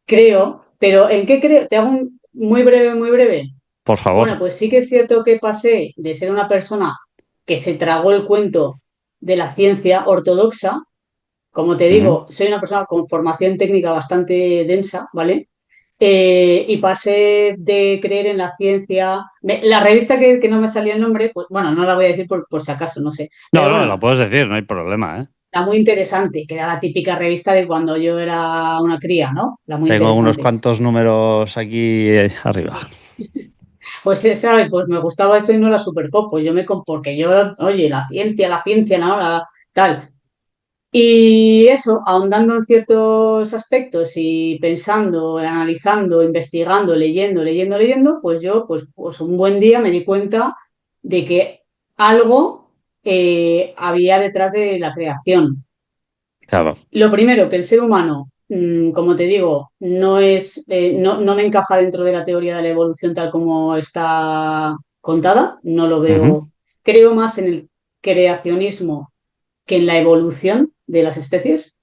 [SPEAKER 2] Creo, pero ¿en qué creo? Te hago un muy breve, muy breve.
[SPEAKER 1] Por favor.
[SPEAKER 2] Bueno, pues sí que es cierto que pasé de ser una persona que se tragó el cuento de la ciencia ortodoxa, como te
[SPEAKER 1] Ujú.
[SPEAKER 2] digo, soy una persona con formación técnica bastante densa, ¿vale? Y pasé de creer en la ciencia. La revista que no me salía el nombre, pues bueno, no la voy a decir por si acaso, no sé.
[SPEAKER 1] No,
[SPEAKER 2] Pero
[SPEAKER 1] no, lo
[SPEAKER 2] bueno,
[SPEAKER 1] puedes decir, no hay problema, ¿eh?
[SPEAKER 2] la muy interesante, que era la típica revista de cuando yo era una cría, ¿no? La muy
[SPEAKER 1] Tengo unos
[SPEAKER 2] interesante.
[SPEAKER 1] cuantos números aquí arriba.
[SPEAKER 2] Pues, ¿sabes? Pues me gustaba eso y no la Superpop. Pues yo porque yo, oye, la ciencia, ¿no? Tal. Y eso, ahondando en ciertos aspectos y pensando, analizando, investigando, leyendo, pues yo, pues un buen día me di cuenta de que algo había detrás de la creación.
[SPEAKER 1] Claro.
[SPEAKER 2] Lo primero, que el ser humano, como te digo, no me encaja dentro de la teoría de la evolución tal como está contada, no lo
[SPEAKER 1] Ujú.
[SPEAKER 2] veo, creo más en el creacionismo que en la evolución de las especies.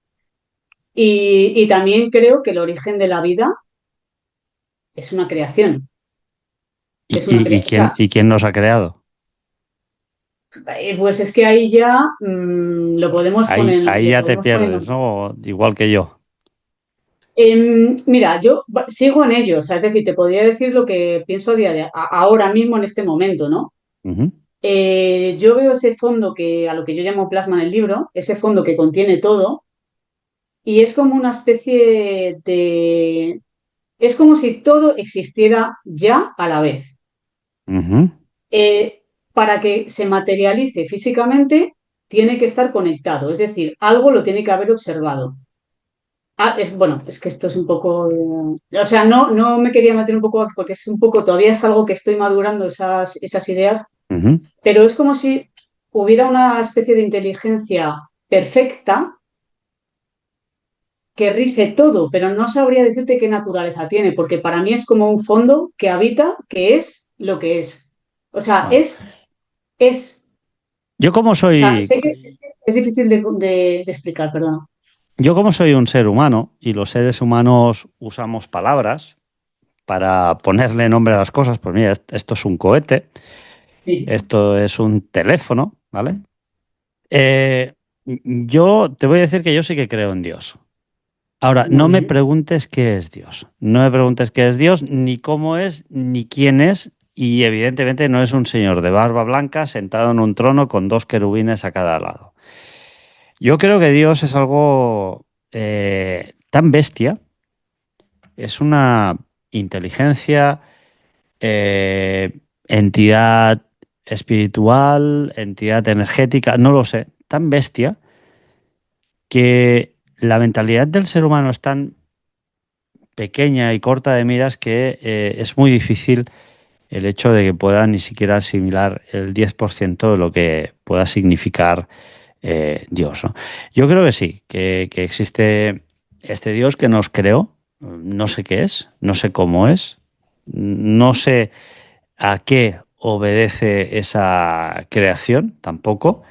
[SPEAKER 2] Y también creo que el origen de la vida es una creación. Es una
[SPEAKER 1] ¿Y
[SPEAKER 2] o sea,
[SPEAKER 1] quién nos ha creado?
[SPEAKER 2] pues es que ahí ya lo podemos poner,
[SPEAKER 1] Ahí
[SPEAKER 2] le
[SPEAKER 1] ya te
[SPEAKER 2] podemos poner.
[SPEAKER 1] pierdes, ¿no? Igual que yo.
[SPEAKER 2] Mira, yo sigo en ello, o sea, es decir, te podría decir lo que pienso ahora mismo en este momento, ¿no?
[SPEAKER 1] Ujú.
[SPEAKER 2] Yo veo ese fondo que a lo que yo llamo plasma en el libro, ese fondo que contiene todo, y es como una especie de... Es como si todo existiera ya a la vez.
[SPEAKER 1] Ujú.
[SPEAKER 2] Para que se materialice físicamente, tiene que estar conectado, es decir, algo lo tiene que haber observado. Bueno, es que esto es un poco, o sea, no me quería meter un poco aquí porque es un poco, todavía es algo que estoy madurando esas ideas,
[SPEAKER 1] Ujú.
[SPEAKER 2] pero es como si hubiera una especie de inteligencia perfecta que rige todo, pero no sabría decirte qué naturaleza tiene, porque para mí es como un fondo que habita, que es lo que es. O sea,
[SPEAKER 1] Bueno,
[SPEAKER 2] es,
[SPEAKER 1] yo como
[SPEAKER 2] o sea,
[SPEAKER 1] soy,
[SPEAKER 2] sé que es difícil de explicar, perdón.
[SPEAKER 1] yo como soy un ser humano y los seres humanos usamos palabras para ponerle nombre a las cosas, pues mira, esto es un cohete,
[SPEAKER 2] Sí,
[SPEAKER 1] esto es un teléfono, ¿vale? Eh, yo te voy a decir que yo sí que creo en Dios. Ahora, no
[SPEAKER 2] muy
[SPEAKER 1] me
[SPEAKER 2] bien.
[SPEAKER 1] preguntes qué es Dios. No me preguntes qué es Dios, ni cómo es, ni quién es. Y evidentemente no es un señor de barba blanca sentado en un trono con dos querubines a cada lado. Yo creo que Dios es algo tan bestia, es una inteligencia, entidad espiritual, entidad energética, no lo sé, tan bestia que la mentalidad del ser humano es tan pequeña y corta de miras que es muy difícil el hecho de que pueda ni siquiera asimilar el 10% de lo que pueda significar Dios, ¿no? Yo creo que sí, que existe este Dios que nos creó, no sé qué es, no sé cómo es, no sé a qué obedece esa creación tampoco,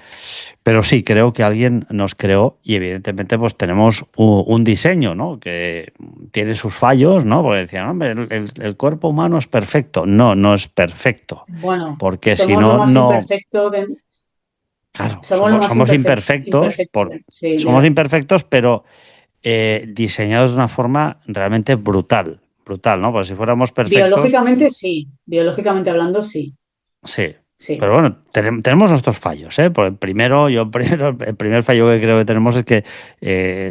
[SPEAKER 1] pero sí, creo que alguien nos creó y evidentemente pues tenemos un diseño, ¿no? Que tiene sus fallos, ¿no? Porque decían, hombre, el cuerpo humano es perfecto. No, no es perfecto.
[SPEAKER 2] Bueno,
[SPEAKER 1] Porque si no, no, claro,
[SPEAKER 2] somos lo más imperfecto, sí,
[SPEAKER 1] somos imperfectos, pero diseñados de una forma realmente brutal, brutal, ¿no? Porque si fuéramos perfectos,
[SPEAKER 2] biológicamente sí, biológicamente hablando sí,
[SPEAKER 1] sí,
[SPEAKER 2] sí.
[SPEAKER 1] pero bueno, tenemos nuestros fallos, ¿eh? Por el primero, el primer fallo que creo que tenemos es que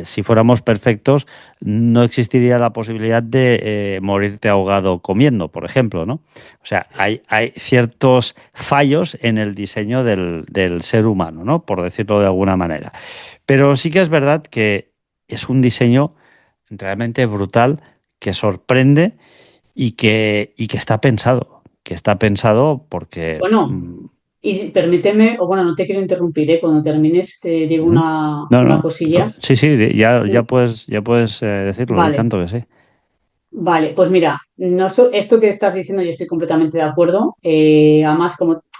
[SPEAKER 1] si fuéramos perfectos, no existiría la posibilidad de morirte ahogado comiendo, por ejemplo, ¿no? O sea, hay ciertos fallos en el diseño del ser humano, ¿no? Por decirlo de alguna manera. Pero sí que es verdad que es un diseño realmente brutal, que sorprende y que está pensado porque
[SPEAKER 2] Bueno, Y permíteme, o bueno, no te quiero interrumpir, ¿eh? Cuando termines te digo
[SPEAKER 1] Ujú. No,
[SPEAKER 2] una
[SPEAKER 1] no.
[SPEAKER 2] cosilla.
[SPEAKER 1] Sí, sí, ya,
[SPEAKER 2] Mm,
[SPEAKER 1] ya puedes decirlo, y
[SPEAKER 2] Vale,
[SPEAKER 1] tanto que sí.
[SPEAKER 2] vale, pues mira, esto que estás diciendo yo estoy completamente de acuerdo. Además,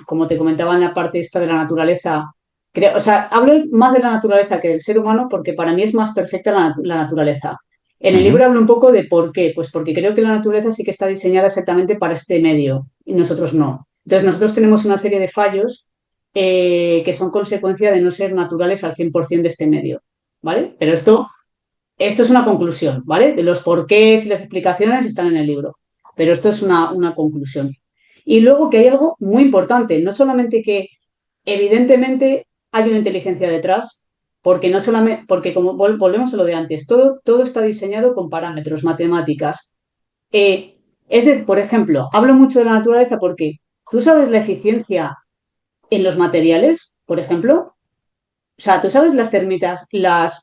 [SPEAKER 2] como te comentaba en la parte esta de la naturaleza, creo, o sea, hablo más de la naturaleza que del ser humano porque para mí es más perfecta la naturaleza. En el
[SPEAKER 1] Ujú.
[SPEAKER 2] libro hablo un poco de por qué, pues porque creo que la naturaleza sí que está diseñada exactamente para este medio y nosotros no. Entonces, nosotros tenemos una serie de fallos que son consecuencia de no ser naturales al 100% de este medio, ¿vale? Pero esto es una conclusión, ¿vale? De los porqués y las explicaciones están en el libro, pero esto es una conclusión. Y luego que hay algo muy importante, no solamente que evidentemente hay una inteligencia detrás, porque no solamente, porque como volvemos a lo de antes, todo está diseñado con parámetros, matemáticas. Eh, por ejemplo, hablo mucho de la naturaleza porque tú sabes la eficiencia en los materiales, por ejemplo. O sea, tú sabes las termitas,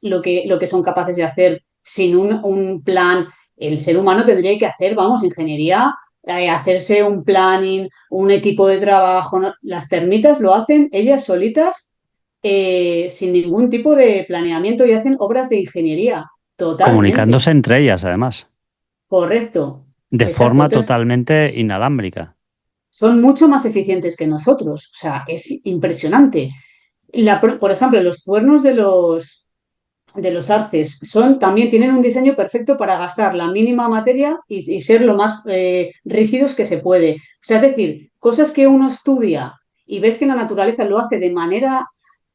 [SPEAKER 2] lo que son capaces de hacer sin un plan. El ser humano tendría que hacer, vamos, ingeniería, hacerse un planning, un equipo de trabajo, ¿no? Las termitas lo hacen ellas solitas, sin ningún tipo de planeamiento y hacen obras de ingeniería. Totalmente.
[SPEAKER 1] Comunicándose entre ellas, además,
[SPEAKER 2] Correcto.
[SPEAKER 1] de
[SPEAKER 2] Exacto.
[SPEAKER 1] forma
[SPEAKER 2] Entonces,
[SPEAKER 1] totalmente inalámbrica.
[SPEAKER 2] son mucho más eficientes que nosotros. O sea, es impresionante. Por ejemplo, los cuernos de los arces también tienen un diseño perfecto para gastar la mínima materia y ser lo más rígidos que se puede. O sea, es decir, cosas que uno estudia y ves que la naturaleza lo hace de manera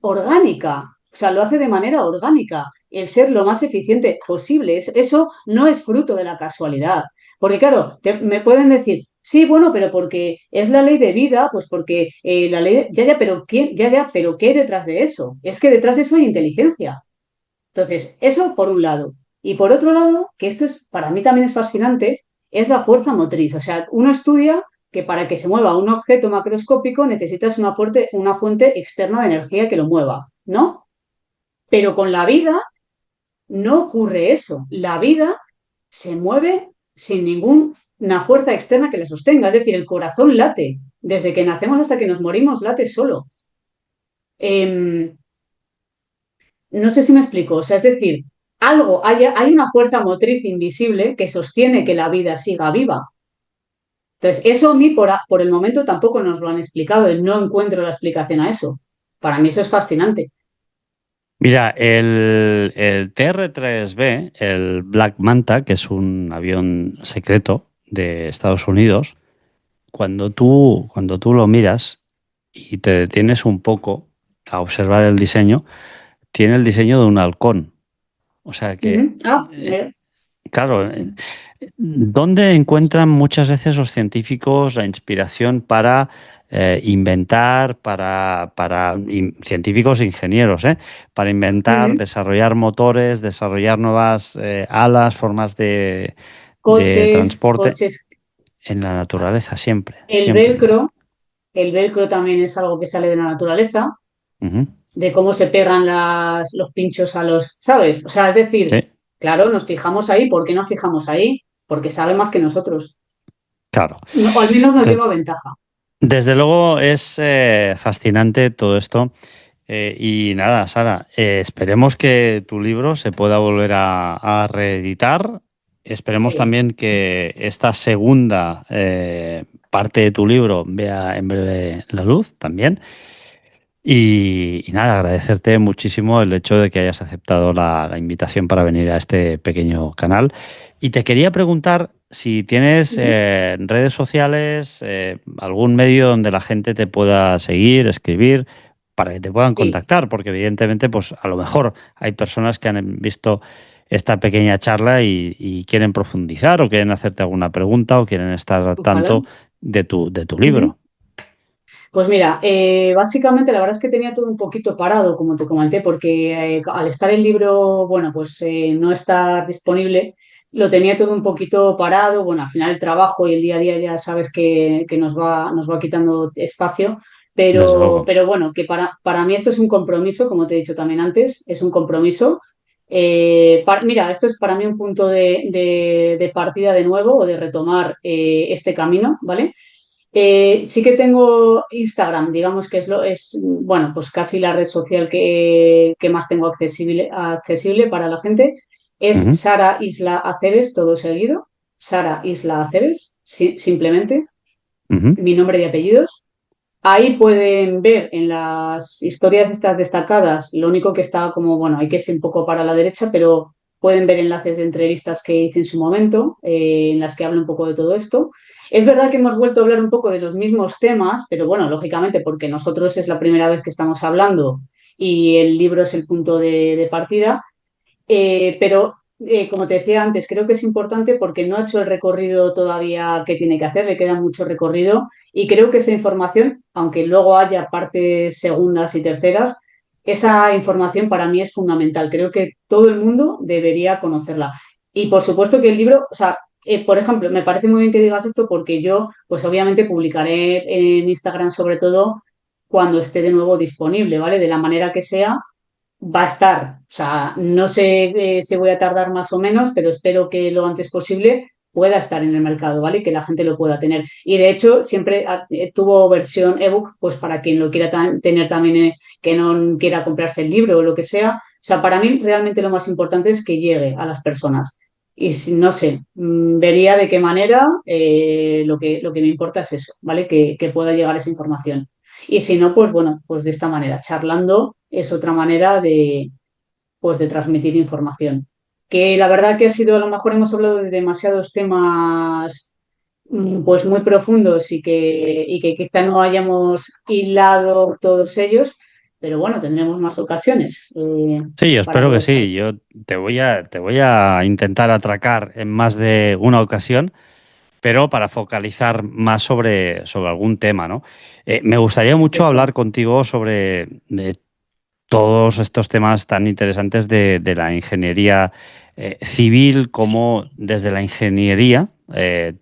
[SPEAKER 2] orgánica, o sea, lo hace de manera orgánica, el ser lo más eficiente posible. Eso no es fruto de la casualidad. Porque claro, me pueden decir, sí, bueno, pero porque es la ley de vida, pues porque la ley, ya, pero ¿quién? Ya, pero ¿qué hay detrás de eso? Es que detrás de eso hay inteligencia. Entonces, eso por un lado. Y por otro lado, que esto es para mí también es fascinante, es la fuerza motriz. O sea, uno estudia que para que se mueva un objeto macroscópico necesitas una fuente externa de energía que lo mueva, ¿no? Pero con la vida no ocurre eso. La vida se mueve sin ninguna fuerza externa que la sostenga. Es decir, el corazón late. Desde que nacemos hasta que nos morimos, late solo. Eh, No sé si me explico. O sea, es decir, hay una fuerza motriz invisible que sostiene que la vida siga viva. Entonces, eso a mí por el momento tampoco nos lo han explicado. Y no encuentro la explicación a eso. Para mí eso es fascinante.
[SPEAKER 1] Mira, el TR-3B, el Black Manta, que es un avión secreto de Estados Unidos, cuando tú lo miras y te detienes un poco a observar el diseño, tiene el diseño de un halcón. O sea que,
[SPEAKER 2] Ujú. Ah,
[SPEAKER 1] claro, ¿dónde encuentran muchas veces los científicos la inspiración para inventar, científicos e ingenieros, para inventar,
[SPEAKER 2] ujú.
[SPEAKER 1] desarrollar motores, desarrollar nuevas alas, formas de
[SPEAKER 2] Coches,
[SPEAKER 1] transporte
[SPEAKER 2] coches.
[SPEAKER 1] en la
[SPEAKER 2] Ah,
[SPEAKER 1] naturaleza, siempre,
[SPEAKER 2] El
[SPEAKER 1] siempre.
[SPEAKER 2] velcro, el velcro también es algo que sale de la naturaleza,
[SPEAKER 1] Ujú.
[SPEAKER 2] de cómo se pegan los pinchos a los, ¿sabes? O sea, es decir,
[SPEAKER 1] Sí,
[SPEAKER 2] claro, nos fijamos ahí. ¿Por qué nos fijamos ahí? Porque sabe más que nosotros.
[SPEAKER 1] claro.
[SPEAKER 2] No, o al menos nos
[SPEAKER 1] Des-
[SPEAKER 2] lleva ventaja.
[SPEAKER 1] Desde luego es fascinante todo esto. Y nada, Sara, esperemos que tu libro se pueda volver a reeditar. Esperemos
[SPEAKER 2] Sí,
[SPEAKER 1] también que esta segunda parte de tu libro vea en breve la luz también. Y nada, agradecerte muchísimo el hecho de que hayas aceptado la invitación para venir a este pequeño canal. Y te quería preguntar si tienes
[SPEAKER 2] ujú,
[SPEAKER 1] redes sociales, algún medio donde la gente te pueda seguir, escribir, para que te puedan
[SPEAKER 2] sí,
[SPEAKER 1] contactar, porque evidentemente, pues a lo mejor hay personas que han visto esta pequeña charla y quieren profundizar o quieren hacerte alguna pregunta o quieren estar al
[SPEAKER 2] ojalá.
[SPEAKER 1] tanto de tu
[SPEAKER 2] Ujú.
[SPEAKER 1] libro.
[SPEAKER 2] Pues mira, básicamente la verdad es que tenía todo un poquito parado, como te comenté, porque al estar el libro, bueno, pues no estar disponible, lo tenía todo un poquito parado. Bueno, al final el trabajo y el día a día ya sabes que nos va quitando espacio,
[SPEAKER 1] Desde
[SPEAKER 2] pero,
[SPEAKER 1] luego.
[SPEAKER 2] pero bueno, que para mí esto es un compromiso, como te he dicho también antes, es un compromiso. Mira, esto es para mí un punto de partida de nuevo o de retomar este camino, ¿vale? Sí que tengo Instagram, digamos que bueno, pues casi la red social que más tengo accesible para la gente. Es
[SPEAKER 1] Ujú,
[SPEAKER 2] Sara Isla Aceves, todo seguido. Sara Isla Aceves, simplemente,
[SPEAKER 1] ujú,
[SPEAKER 2] mi nombre y apellidos. Ahí pueden ver en las historias estas destacadas, lo único que está como, bueno, hay que irse un poco para la derecha, pero pueden ver enlaces de entrevistas que hice en su momento, en las que hablo un poco de todo esto. Es verdad que hemos vuelto a hablar un poco de los mismos temas, pero bueno, lógicamente porque nosotros es la primera vez que estamos hablando y el libro es el punto de partida. Pero, como te decía antes, creo que es importante porque no ha hecho el recorrido todavía que tiene que hacer, le queda mucho recorrido y creo que esa información, aunque luego haya partes segundas y terceras, esa información para mí es fundamental. Creo que todo el mundo debería conocerla. Y por supuesto que el libro, o sea, por ejemplo, me parece muy bien que digas esto porque yo, pues obviamente publicaré en Instagram sobre todo cuando esté de nuevo disponible, ¿vale? De la manera que sea va a estar. O sea, no sé si voy a tardar más o menos, pero espero que lo antes posible pueda estar en el mercado, ¿vale? Que la gente lo pueda tener. Y de hecho, siempre tuvo versión ebook, pues para quien lo quiera tener también, que no quiera comprarse el libro o lo que sea. O sea, para mí realmente lo más importante es que llegue a las personas. Y si, no sé, vería de qué manera lo que me importa es eso, ¿vale? Que pueda llegar esa información. Y si no, pues bueno, pues de esta manera, charlando es otra manera pues de transmitir información. Que la verdad que ha sido, a lo mejor hemos hablado de demasiados temas pues muy profundos y que quizá no hayamos hilado todos ellos, pero bueno, tendremos más ocasiones
[SPEAKER 1] sí, yo
[SPEAKER 2] para
[SPEAKER 1] espero que
[SPEAKER 2] poder charlar.
[SPEAKER 1] sí. Yo te voy a intentar atracar en más de una ocasión, pero para focalizar más sobre algún tema, ¿no? Me gustaría mucho
[SPEAKER 2] Perfecto.
[SPEAKER 1] hablar contigo sobre todos estos temas tan interesantes de la ingeniería civil, como desde la ingeniería,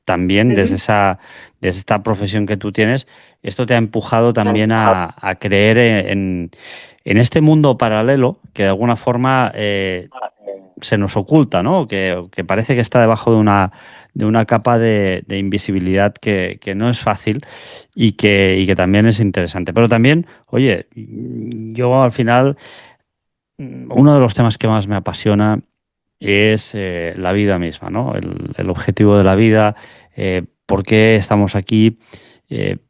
[SPEAKER 1] también
[SPEAKER 2] Ujú.
[SPEAKER 1] desde esta profesión que tú tienes, esto te ha empujado también a creer en este mundo paralelo que de alguna forma se nos oculta, ¿no? Que parece que está debajo de una capa de invisibilidad que no es fácil y que también es interesante. Pero también, oye, yo al final, uno de los temas que más me apasiona es la vida misma, ¿no? El objetivo de la vida, por qué estamos aquí,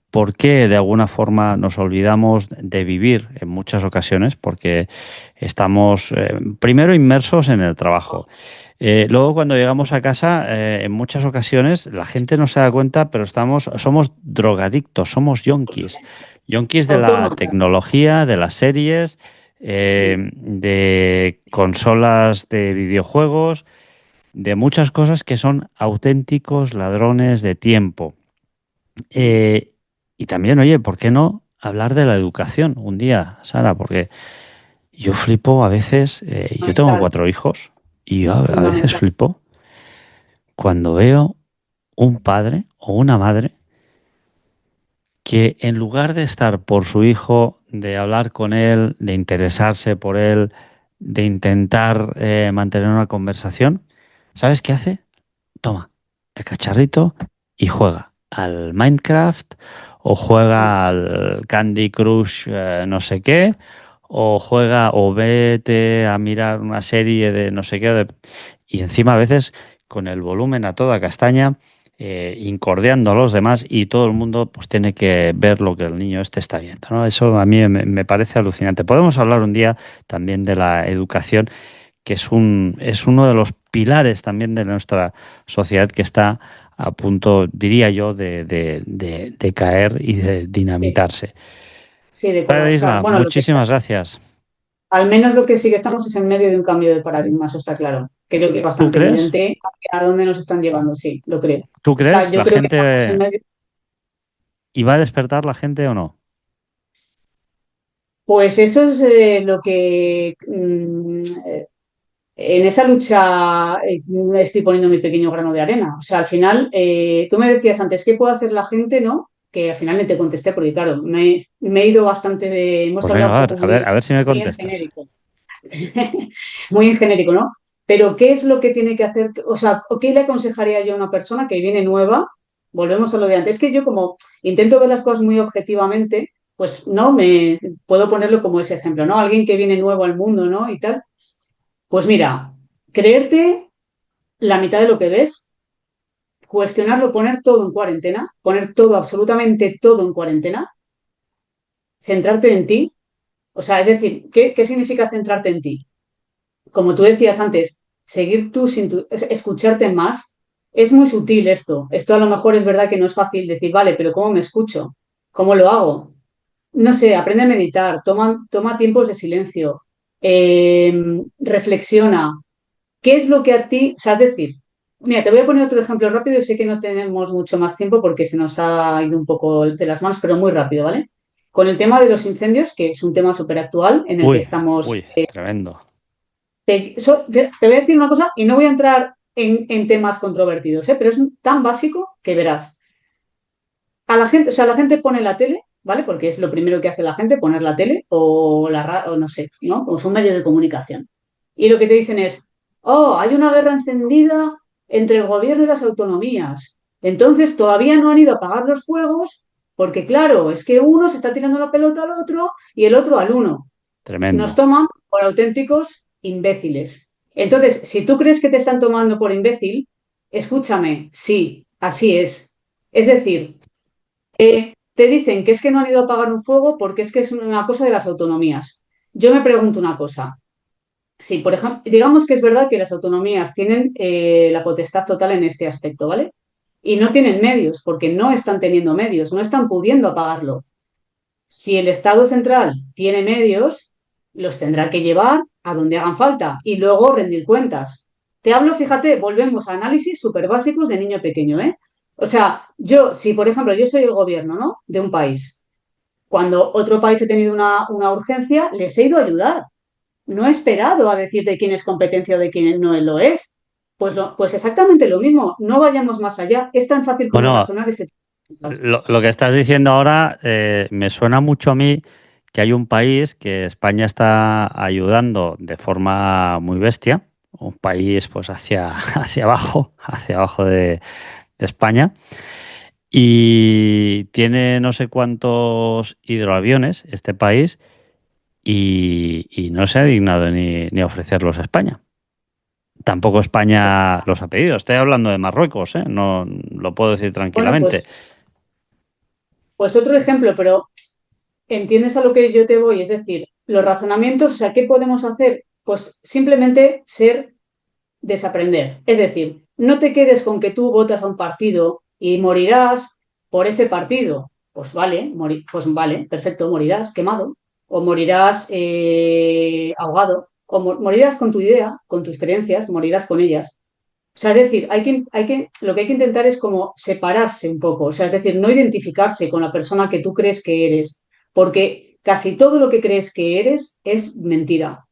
[SPEAKER 1] por qué de alguna forma nos olvidamos de vivir en muchas ocasiones, porque estamos primero inmersos en el trabajo. Luego cuando llegamos a casa, en muchas ocasiones la gente no se da cuenta, pero somos drogadictos, somos yonkis, yonkis de la
[SPEAKER 2] Autómatas.
[SPEAKER 1] tecnología, de las series, de consolas de videojuegos, de muchas cosas que son auténticos ladrones de tiempo. Eh, y también, oye, ¿por qué no hablar de la educación un día, Sara? Porque yo flipo a veces, yo tengo
[SPEAKER 2] Fundamental,
[SPEAKER 1] 4 hijos y yo a veces
[SPEAKER 2] fundamental.
[SPEAKER 1] flipo cuando veo un padre o una madre que en lugar de estar por su hijo, de hablar con él, de interesarse por él, de intentar mantener una conversación, ¿sabes qué hace? Toma el cacharrito y juega al Minecraft o juega al Candy Crush no sé qué, o juega o vete a mirar una serie de no sé qué, y encima a veces con el volumen a toda castaña, incordiando a los demás y todo el mundo pues tiene que ver lo que el niño este está viendo, ¿no? Eso a mí me parece alucinante. Podemos hablar un día también de la educación, que es uno de los pilares también de nuestra sociedad que está a punto, diría yo, de caer y de
[SPEAKER 2] Sí,
[SPEAKER 1] dinamitarse.
[SPEAKER 2] sí, de
[SPEAKER 1] Sara
[SPEAKER 2] colapsar.
[SPEAKER 1] Isla,
[SPEAKER 2] Bueno,
[SPEAKER 1] muchísimas gracias.
[SPEAKER 2] al menos lo que sí que estamos es en medio de un cambio de paradigma, eso está claro. Creo que es
[SPEAKER 1] ¿Tú
[SPEAKER 2] bastante
[SPEAKER 1] crees?
[SPEAKER 2] evidente a dónde nos están llevando, sí, lo creo. O
[SPEAKER 1] ¿Tú
[SPEAKER 2] sea,
[SPEAKER 1] crees?
[SPEAKER 2] yo
[SPEAKER 1] ¿La
[SPEAKER 2] creo que estamos en
[SPEAKER 1] gente
[SPEAKER 2] medio.
[SPEAKER 1] iba a despertar la gente o no?
[SPEAKER 2] Pues eso es lo que en esa lucha estoy poniendo mi pequeño grano de arena. O sea, al final, tú me decías antes, ¿qué puede hacer la gente, no? Que al final ni te contesté, porque claro, me he ido bastante hemos
[SPEAKER 1] Pues venga,
[SPEAKER 2] hablado un poco
[SPEAKER 1] a ver si me
[SPEAKER 2] muy en
[SPEAKER 1] contestas.
[SPEAKER 2] genérico. Muy en genérico, ¿no? Pero ¿qué es lo que tiene que hacer? O sea, ¿qué le aconsejaría yo a una persona que viene nueva? volvemos a lo de antes. Es que yo como intento ver las cosas muy objetivamente, pues no me puedo ponerlo como ese ejemplo, ¿no? Alguien que viene nuevo al mundo, ¿no? Y tal. Pues mira, creerte la mitad de lo que ves, cuestionarlo, poner todo en cuarentena, poner todo, absolutamente todo en cuarentena, centrarte en ti. O sea, es decir, ¿qué significa centrarte en ti? Como tú decías antes, seguir tú sin escucharte más. Es muy sutil esto. Esto a lo mejor es verdad que no es fácil decir, vale, pero ¿cómo me escucho? ¿Cómo lo hago? No sé, aprende a meditar, toma tiempos de silencio, reflexiona. ¿Qué es lo que a ti, o sea, es decir, mira, te voy a poner otro ejemplo rápido y sé que no tenemos mucho más tiempo porque se nos ha ido un poco de las manos, pero muy rápido, ¿vale? Con el tema de los incendios, que es un tema súper actual en el que
[SPEAKER 1] Uy,
[SPEAKER 2] estamos.
[SPEAKER 1] uy, tremendo.
[SPEAKER 2] Te voy a decir una cosa y no voy a entrar en temas controvertidos, ¿eh? Pero es tan básico que verás. A la gente, o sea, la gente pone la tele, ¿vale? Porque es lo primero que hace la gente, poner la tele o no sé, ¿no? Como son medios de comunicación. Y lo que te dicen es, oh, hay una guerra encendida entre el gobierno y las autonomías. Entonces todavía no han ido a apagar los fuegos porque, claro, es que uno se está tirando la pelota al otro y el otro al uno. Nos
[SPEAKER 1] Tremendo.
[SPEAKER 2] toman por auténticos imbéciles. Entonces, si tú crees que te están tomando por imbécil, escúchame, sí, así es. Es decir, te dicen que es que no han ido a apagar un fuego porque es que es una cosa de las autonomías. Yo me pregunto una cosa. Si, por ejemplo, digamos que es verdad que las autonomías tienen la potestad total en este aspecto, ¿vale? Y no tienen medios, porque no están teniendo medios, no están pudiendo apagarlo. Si el Estado central tiene medios, los tendrá que llevar a donde hagan falta y luego rendir cuentas. Te hablo, fíjate, volvemos a análisis súper básicos de niño pequeño, ¿eh? O sea, yo, si por ejemplo yo soy el gobierno, ¿no? De un país, cuando otro país ha tenido una urgencia, les he ido a ayudar. No he esperado a decir de quién es competencia o de quién no lo es. Pues exactamente lo mismo, no vayamos más allá. Es tan fácil como
[SPEAKER 1] Bueno,
[SPEAKER 2] razonar este tipo de cosas.
[SPEAKER 1] lo que estás diciendo ahora me suena mucho a mí que hay un país que España está ayudando de forma muy bestia, un país pues hacia abajo de España, y tiene no sé cuántos hidroaviones este país y no se ha dignado ni a ofrecerlos a España. Tampoco España los ha pedido. Estoy hablando de Marruecos, ¿eh? No lo puedo decir
[SPEAKER 2] Bueno,
[SPEAKER 1] tranquilamente.
[SPEAKER 2] pues otro ejemplo, pero ¿entiendes a lo que yo te voy? Es decir, los razonamientos, o sea, ¿qué podemos hacer? Pues simplemente ser desaprender. Es decir, no te quedes con que tú votas a un partido y morirás por ese partido. Pues vale, perfecto, morirás quemado o morirás ahogado o morirás con tu idea, con tus creencias, morirás con ellas. O sea, es decir, lo que hay que intentar es como separarse un poco, o sea, es decir, no identificarse con la persona que tú crees que eres, porque casi todo lo que crees que eres es mentira.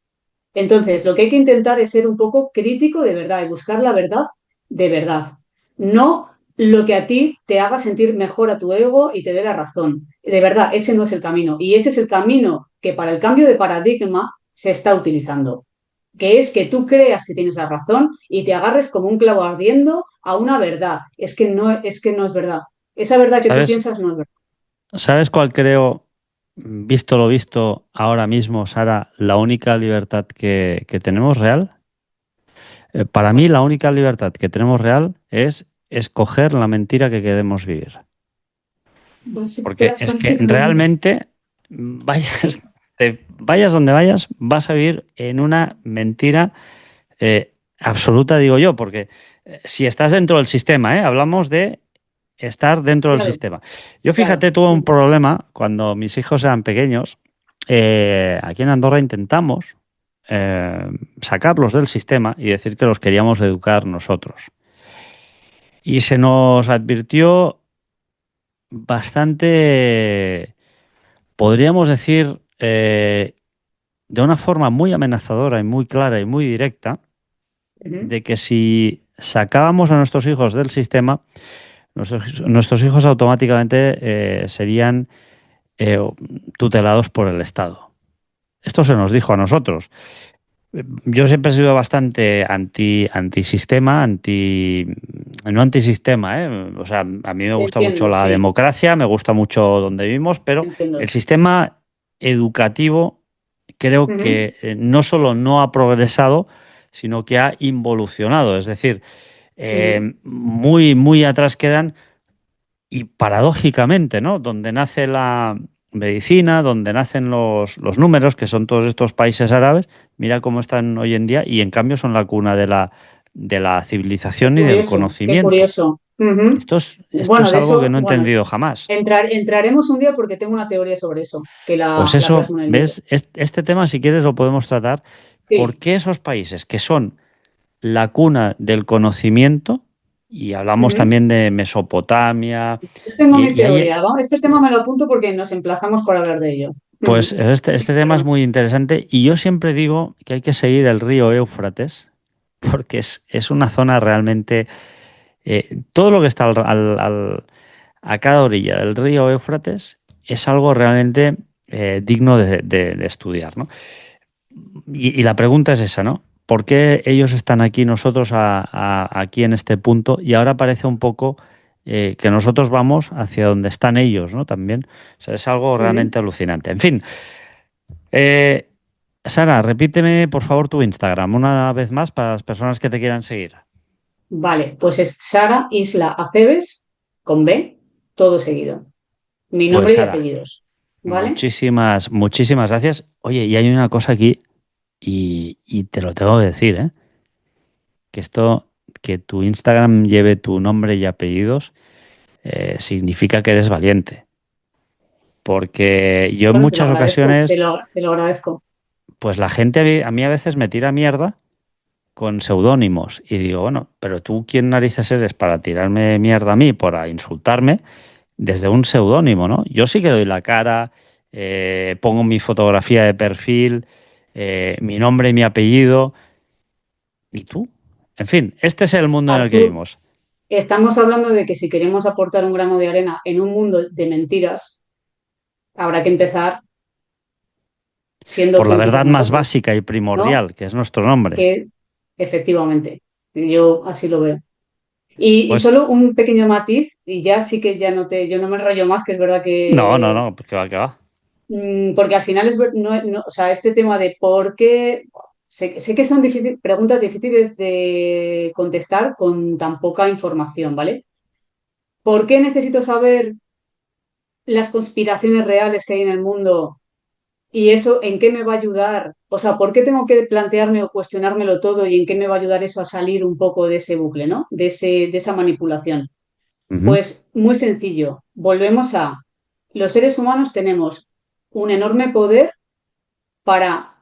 [SPEAKER 2] Entonces, lo que hay que intentar es ser un poco crítico de verdad y buscar la verdad de verdad, no lo que a ti te haga sentir mejor a tu ego y te dé la razón. De verdad, ese no es el camino y ese es el camino que para el cambio de paradigma se está utilizando, que es que tú creas que tienes la razón y te agarres como un clavo ardiendo a una verdad. Es que no es verdad. Esa verdad que tú
[SPEAKER 1] ¿Sabes?
[SPEAKER 2] piensas no es verdad.
[SPEAKER 1] ¿Sabes cuál creo, visto lo visto ahora mismo, Sara, la única libertad que tenemos real? Para mí, la única libertad que tenemos real es escoger la mentira que queremos vivir. Porque es que
[SPEAKER 2] Prácticamente.
[SPEAKER 1] realmente
[SPEAKER 2] Sí,
[SPEAKER 1] vayas donde vayas, vas a vivir en una mentira absoluta, digo yo, porque si estás dentro del sistema, hablamos de estar dentro del
[SPEAKER 2] claro,
[SPEAKER 1] sistema. Yo
[SPEAKER 2] claro.
[SPEAKER 1] fíjate, tuve un problema cuando mis hijos eran pequeños. Aquí en Andorra intentamos sacarlos del sistema y decir que los queríamos educar nosotros. Y se nos advirtió bastante, podríamos decir, de una forma muy amenazadora y muy clara y muy directa,
[SPEAKER 2] Ujú.
[SPEAKER 1] de que si sacábamos a nuestros hijos del sistema, nuestros hijos automáticamente serían eh, tutelados por el Estado. Esto se nos dijo a nosotros. Yo siempre he sido bastante antisistema, no antisistema, ¿eh? O sea, a mí me gusta mucho
[SPEAKER 2] Entiendo,
[SPEAKER 1] la
[SPEAKER 2] sí,
[SPEAKER 1] democracia, me gusta mucho donde vivimos, pero el
[SPEAKER 2] entiendo.
[SPEAKER 1] sistema educativo creo
[SPEAKER 2] Ujú,
[SPEAKER 1] que no solo no ha progresado, sino que ha involucionado. Es decir,
[SPEAKER 2] ujú,
[SPEAKER 1] muy, muy atrás quedan y paradójicamente, ¿no? Donde nace la medicina, donde nacen los números, que son todos estos países árabes, mira cómo están hoy en día y en cambio son la cuna de la
[SPEAKER 2] qué
[SPEAKER 1] civilización y del
[SPEAKER 2] curioso, qué
[SPEAKER 1] conocimiento.
[SPEAKER 2] curioso. Ujú.
[SPEAKER 1] Esto
[SPEAKER 2] Bueno,
[SPEAKER 1] es
[SPEAKER 2] de
[SPEAKER 1] algo que
[SPEAKER 2] eso,
[SPEAKER 1] no he
[SPEAKER 2] bueno,
[SPEAKER 1] entendido jamás.
[SPEAKER 2] entraremos un día porque tengo una teoría sobre eso, que
[SPEAKER 1] Pues
[SPEAKER 2] la
[SPEAKER 1] eso,
[SPEAKER 2] plasmo en el libro.
[SPEAKER 1] ¿ves? Este tema, si quieres, lo podemos tratar. ¿Por
[SPEAKER 2] Sí.
[SPEAKER 1] qué esos países que son la cuna del conocimiento, y hablamos
[SPEAKER 2] Ujú.
[SPEAKER 1] también de Mesopotamia,
[SPEAKER 2] Yo tengo mi
[SPEAKER 1] y hay,
[SPEAKER 2] teoría, ¿va? Este tema me lo apunto porque nos emplazamos para hablar de ello.
[SPEAKER 1] pues
[SPEAKER 2] Ujú. Sí,
[SPEAKER 1] este tema es
[SPEAKER 2] perdón.
[SPEAKER 1] muy interesante y yo siempre digo que hay que seguir el río Éufrates porque es una zona realmente, todo lo que está a cada orilla del río Éufrates es algo realmente digno de estudiar, ¿no? Y la pregunta es esa, ¿no? ¿Por qué ellos están aquí, nosotros aquí en este punto? Y ahora parece un poco que nosotros vamos hacia donde están ellos, ¿no? También. O sea, es algo
[SPEAKER 2] Ujú.
[SPEAKER 1] realmente alucinante. En fin, eh, Sara, repíteme por favor tu Instagram una vez más para las personas que te quieran seguir.
[SPEAKER 2] Vale, pues es Sara Isla Aceves con B, todo seguido. Mi
[SPEAKER 1] Pues
[SPEAKER 2] nombre y
[SPEAKER 1] Sara,
[SPEAKER 2] apellidos. ¿Vale?
[SPEAKER 1] muchísimas, muchísimas gracias. Oye, y hay una cosa aquí y te lo tengo que decir, ¿eh? Que esto, que tu Instagram lleve tu nombre y apellidos, significa que eres valiente. Porque yo en
[SPEAKER 2] Bueno, te lo
[SPEAKER 1] muchas
[SPEAKER 2] agradezco,
[SPEAKER 1] ocasiones,
[SPEAKER 2] te lo agradezco.
[SPEAKER 1] pues la gente a mí a veces me tira mierda con seudónimos. Y digo, bueno, pero tú quién narices eres para tirarme mierda a mí, para insultarme desde un seudónimo, ¿no? Yo sí que doy la cara, pongo mi fotografía de perfil, mi nombre y mi apellido. ¿Y tú? En fin, este es el mundo en el que
[SPEAKER 2] Artur,
[SPEAKER 1] vivimos.
[SPEAKER 2] estamos hablando de que si queremos aportar un grano de arena en un mundo de mentiras, habrá que empezar siendo
[SPEAKER 1] Por la
[SPEAKER 2] auténticos
[SPEAKER 1] verdad más
[SPEAKER 2] nosotros,
[SPEAKER 1] básica y
[SPEAKER 2] ¿no?
[SPEAKER 1] primordial, que es nuestro nombre.
[SPEAKER 2] Que efectivamente, yo así lo veo. Y
[SPEAKER 1] Pues
[SPEAKER 2] solo un pequeño matiz, y ya sí que ya no te, yo no me enrollo más, que es verdad
[SPEAKER 1] no, no,
[SPEAKER 2] que,
[SPEAKER 1] no, pues que va, que va.
[SPEAKER 2] porque al final o sea, este tema de por qué, sé que son preguntas difíciles de contestar con tan poca información, ¿vale? ¿Por qué necesito saber las conspiraciones reales que hay en el mundo y eso en qué me va a ayudar? O sea, ¿por qué tengo que plantearme o cuestionármelo todo y en qué me va a ayudar eso a salir un poco de ese bucle, ¿no? De esa manipulación.
[SPEAKER 1] Ujú,
[SPEAKER 2] Pues muy sencillo. Volvemos a los seres humanos tenemos un enorme poder para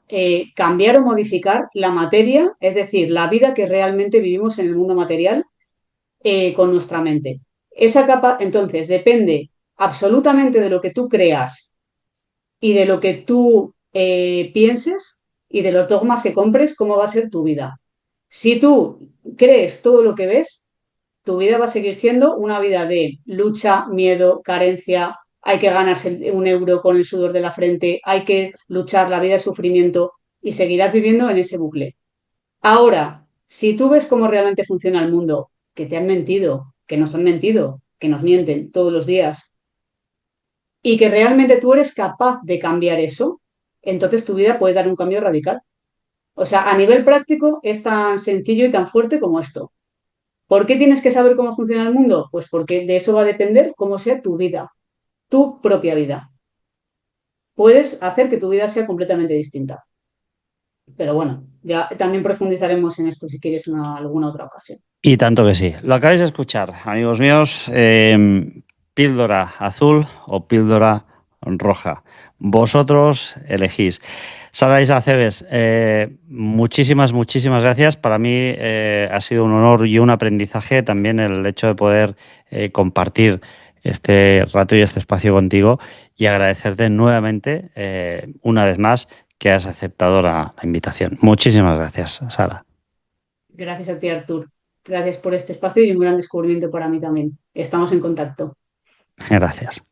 [SPEAKER 2] cambiar o modificar la materia, es decir, la vida que realmente vivimos en el mundo material con nuestra mente. Esa capa, entonces, depende absolutamente de lo que tú creas y de lo que tú pienses y de los dogmas que compres, cómo va a ser tu vida. Si tú crees todo lo que ves, tu vida va a seguir siendo una vida de lucha, miedo, carencia, hay que ganarse un euro con el sudor de la frente, hay que luchar, la vida es sufrimiento y seguirás viviendo en ese bucle. Ahora, si tú ves cómo realmente funciona el mundo, que te han mentido, que nos han mentido, que nos mienten todos los días, y que realmente tú eres capaz de cambiar eso, entonces tu vida puede dar un cambio radical. O sea, a nivel práctico es tan sencillo y tan fuerte como esto. ¿Por qué tienes que saber cómo funciona el mundo? Pues porque de eso va a depender cómo sea tu vida, tu propia vida. Puedes hacer que tu vida sea completamente distinta. Pero bueno, ya también profundizaremos en esto si quieres en alguna otra ocasión.
[SPEAKER 1] y tanto que sí. Lo acabáis de escuchar, amigos míos. Píldora azul o píldora roja. Vosotros elegís. Sara Isla Cebes, muchísimas, muchísimas gracias. Para mí ha sido un honor y un aprendizaje también el hecho de poder compartir este rato y este espacio contigo y agradecerte nuevamente, una vez más, que has aceptado la invitación. Muchísimas gracias, Sara.
[SPEAKER 2] Gracias a ti, Artur. Gracias por este espacio y un gran descubrimiento para mí también. Estamos en contacto.
[SPEAKER 1] Gracias.